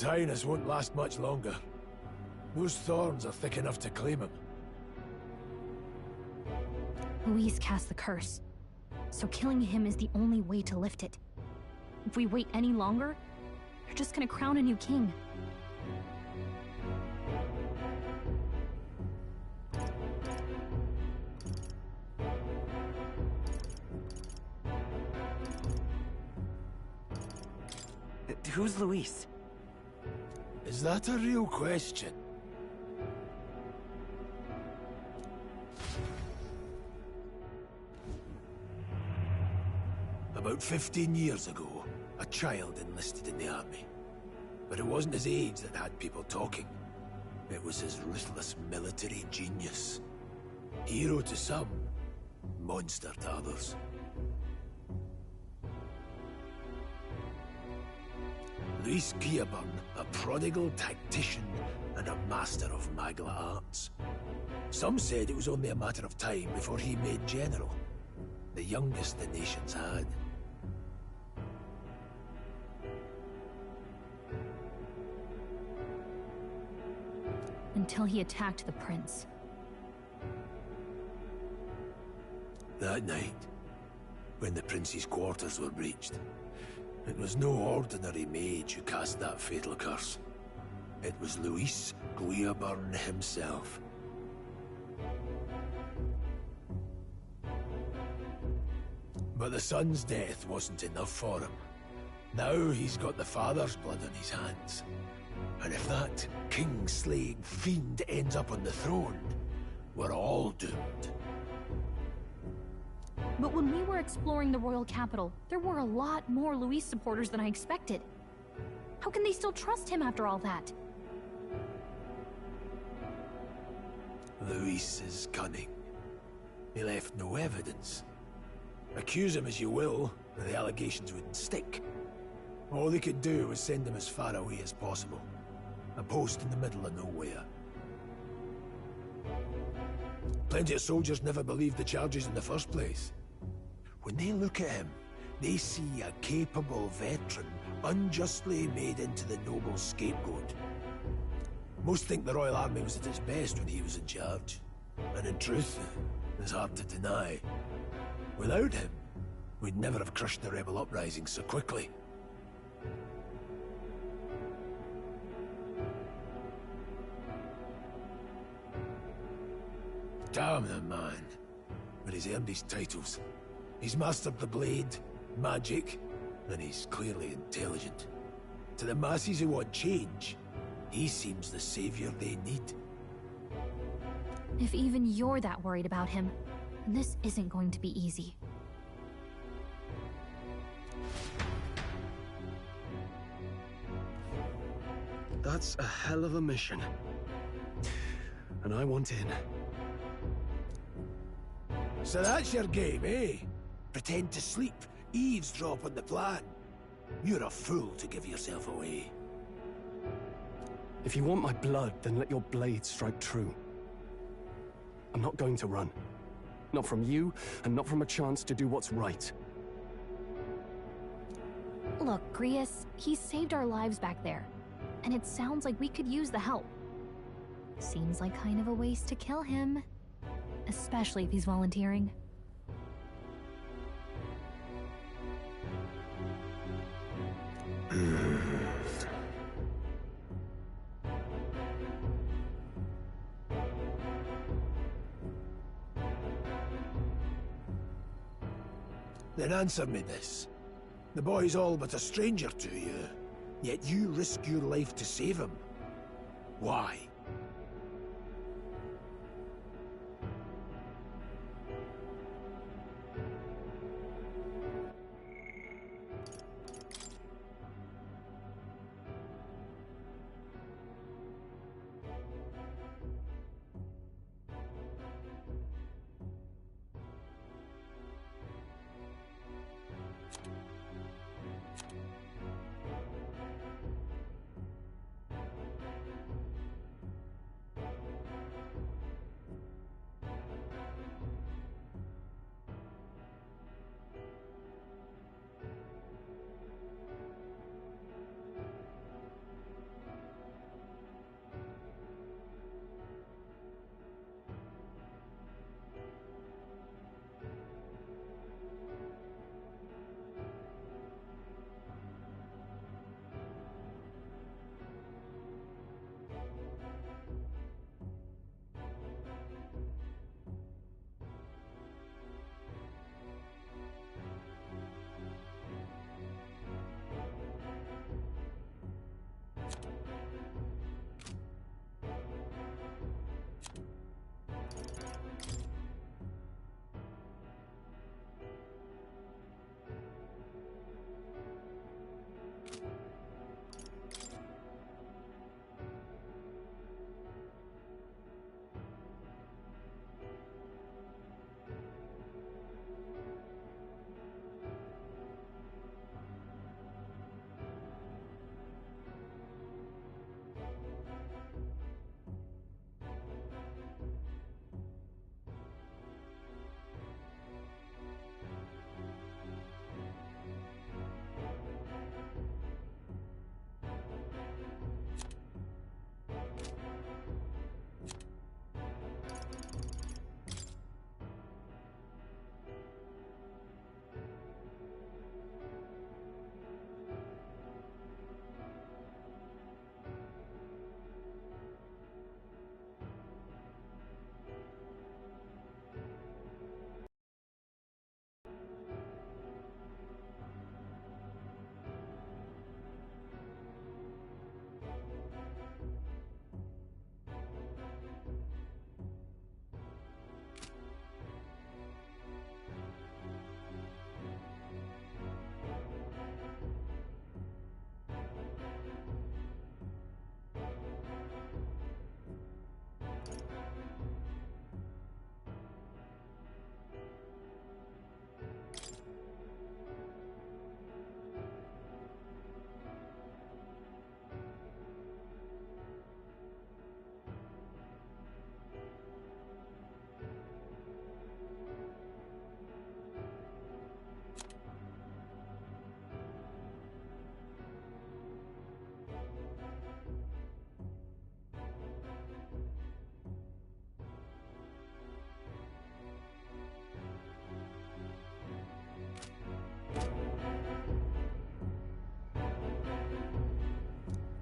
His Highness won't last much longer. Those thorns are thick enough to claim him. Luis cast the curse, so killing him is the only way to lift it. If we wait any longer, they're just gonna crown a new king. Who's Luis? Is that a real question? About 15 years ago, a child enlisted in the army. But it wasn't his age that had people talking. It was his ruthless military genius. Hero to some, monster to others. Luis Guillaburn, a prodigal tactician and a master of Magla arts. Some said it was only a matter of time before he made general, the youngest the nation's had. Until he attacked the prince. That night, when the prince's quarters were breached, it was no ordinary mage who cast that fatal curse. It was Luis Guillaburn himself, But the son's death wasn't enough for him. Now he's got the father's blood on his hands. And if that king-slaying fiend ends up on the throne, we're all doomed. But when we were exploring the royal capital, there were a lot more Luis supporters than I expected. How can they still trust him after all that? Luis is cunning. He left no evidence. Accuse him as you will, the allegations wouldn't stick. All they could do was send him as far away as possible. A post in the middle of nowhere. Plenty of soldiers never believed the charges in the first place. When they look at him, they see a capable veteran unjustly made into the noble scapegoat. Most think the Royal Army was at its best when he was in charge. And in truth, it's hard to deny. Without him, we'd never have crushed the rebel uprising so quickly. Damn the man. But he's earned his titles. He's mastered the blade, magic, and he's clearly intelligent. To the masses who want change, he seems the savior they need. If even you're that worried about him, this isn't going to be easy. That's a hell of a mission. And I want in. So that's your game, eh? Pretend to sleep, eavesdrop on the plan. You're a fool to give yourself away. If you want my blood, then let your blade strike true. I'm not going to run. Not from you, and not from a chance to do what's right. Look, Grius, he saved our lives back there. And it sounds like we could use the help. Seems like kind of a waste to kill him. Especially if he's volunteering. Then answer me this. The boy's all but a stranger to you, yet you risk your life to save him. Why?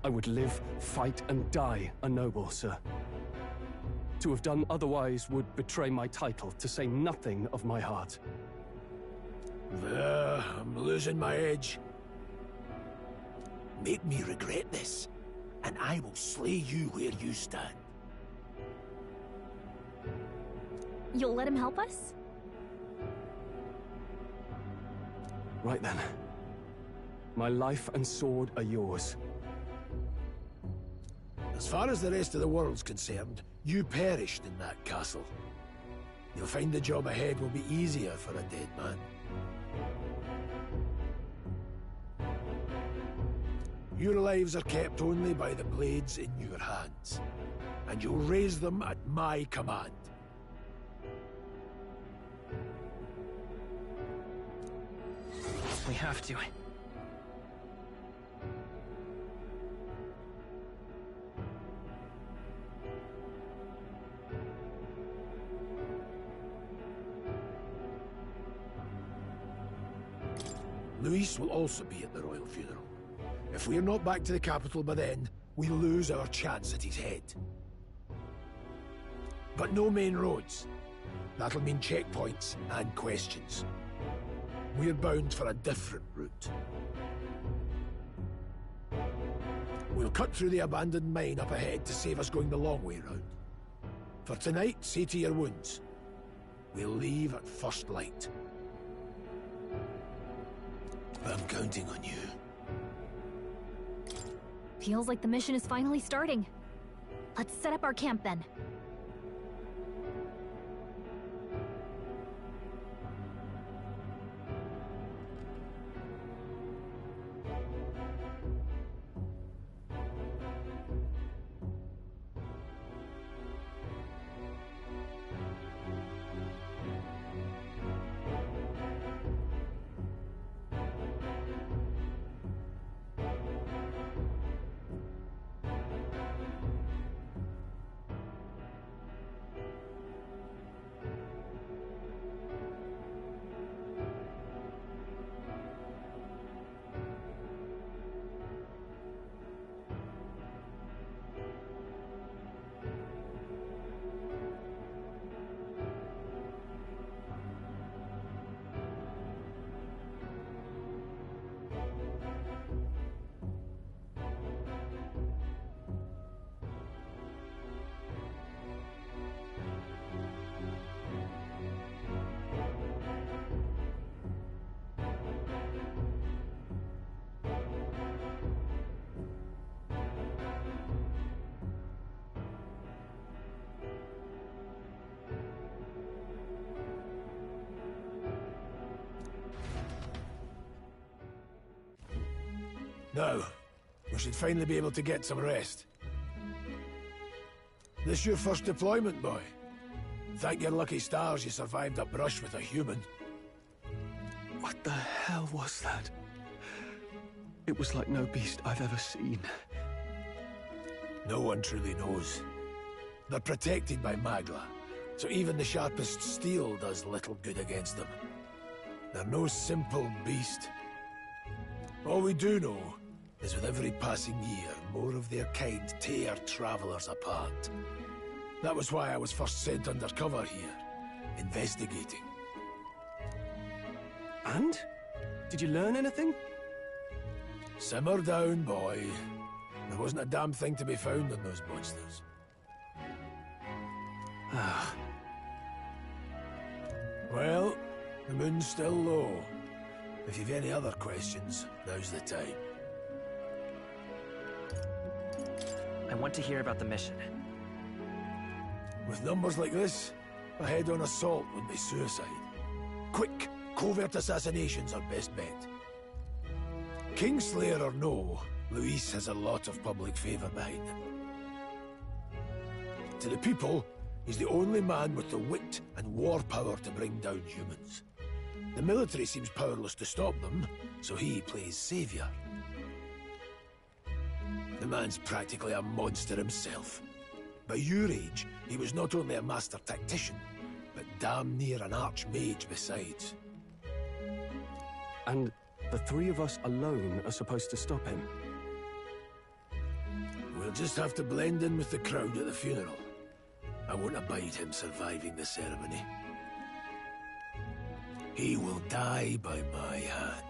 I would live, fight, and die a noble, sir. To have done otherwise would betray my title, to say nothing of my heart. I'm losing my edge. Make me regret this, and I will slay you where you stand. You'll let him help us? Right then. My life and sword are yours. As far as the rest of the world's concerned, you perished in that castle. You'll find the job ahead will be easier for a dead man. Your lives are kept only by the blades in your hands, and you'll raise them at my command. We have to. Luis will also be at the royal funeral. If we're not back to the capital by then, we lose our chance at his head. But no main roads. That'll mean checkpoints and questions. We're bound for a different route. We'll cut through the abandoned mine up ahead to save us going the long way round. For tonight, see to your wounds. We'll leave at first light. I'm counting on you. Feels like the mission is finally starting. Let's set up our camp then. Now, we should finally be able to get some rest. This your first deployment, boy? Thank your lucky stars you survived a brush with a human. What the hell was that? It was like no beast I've ever seen. No one truly knows. They're protected by Magla, so even the sharpest steel does little good against them. They're no simple beast. All we do know is with every passing year, more of their kind tear travelers apart. That was why I was first sent undercover here, investigating. And? Did you learn anything? Simmer down, boy. There wasn't a damn thing to be found on those monsters. Well, the moon's still low. If you've any other questions, now's the time. I want to hear about the mission. With numbers like this, a head-on assault would be suicide. Quick, covert assassinations are best bet. Kingslayer or no, Luis has a lot of public favor behind him. To the people, he's the only man with the wit and war power to bring down humans. The military seems powerless to stop them, so he plays savior. The man's practically a monster himself. By your age, he was not only a master tactician, but damn near an archmage besides. And the three of us alone are supposed to stop him? He'll just have to blend in with the crowd at the funeral. I won't abide him surviving the ceremony. He will die by my hand.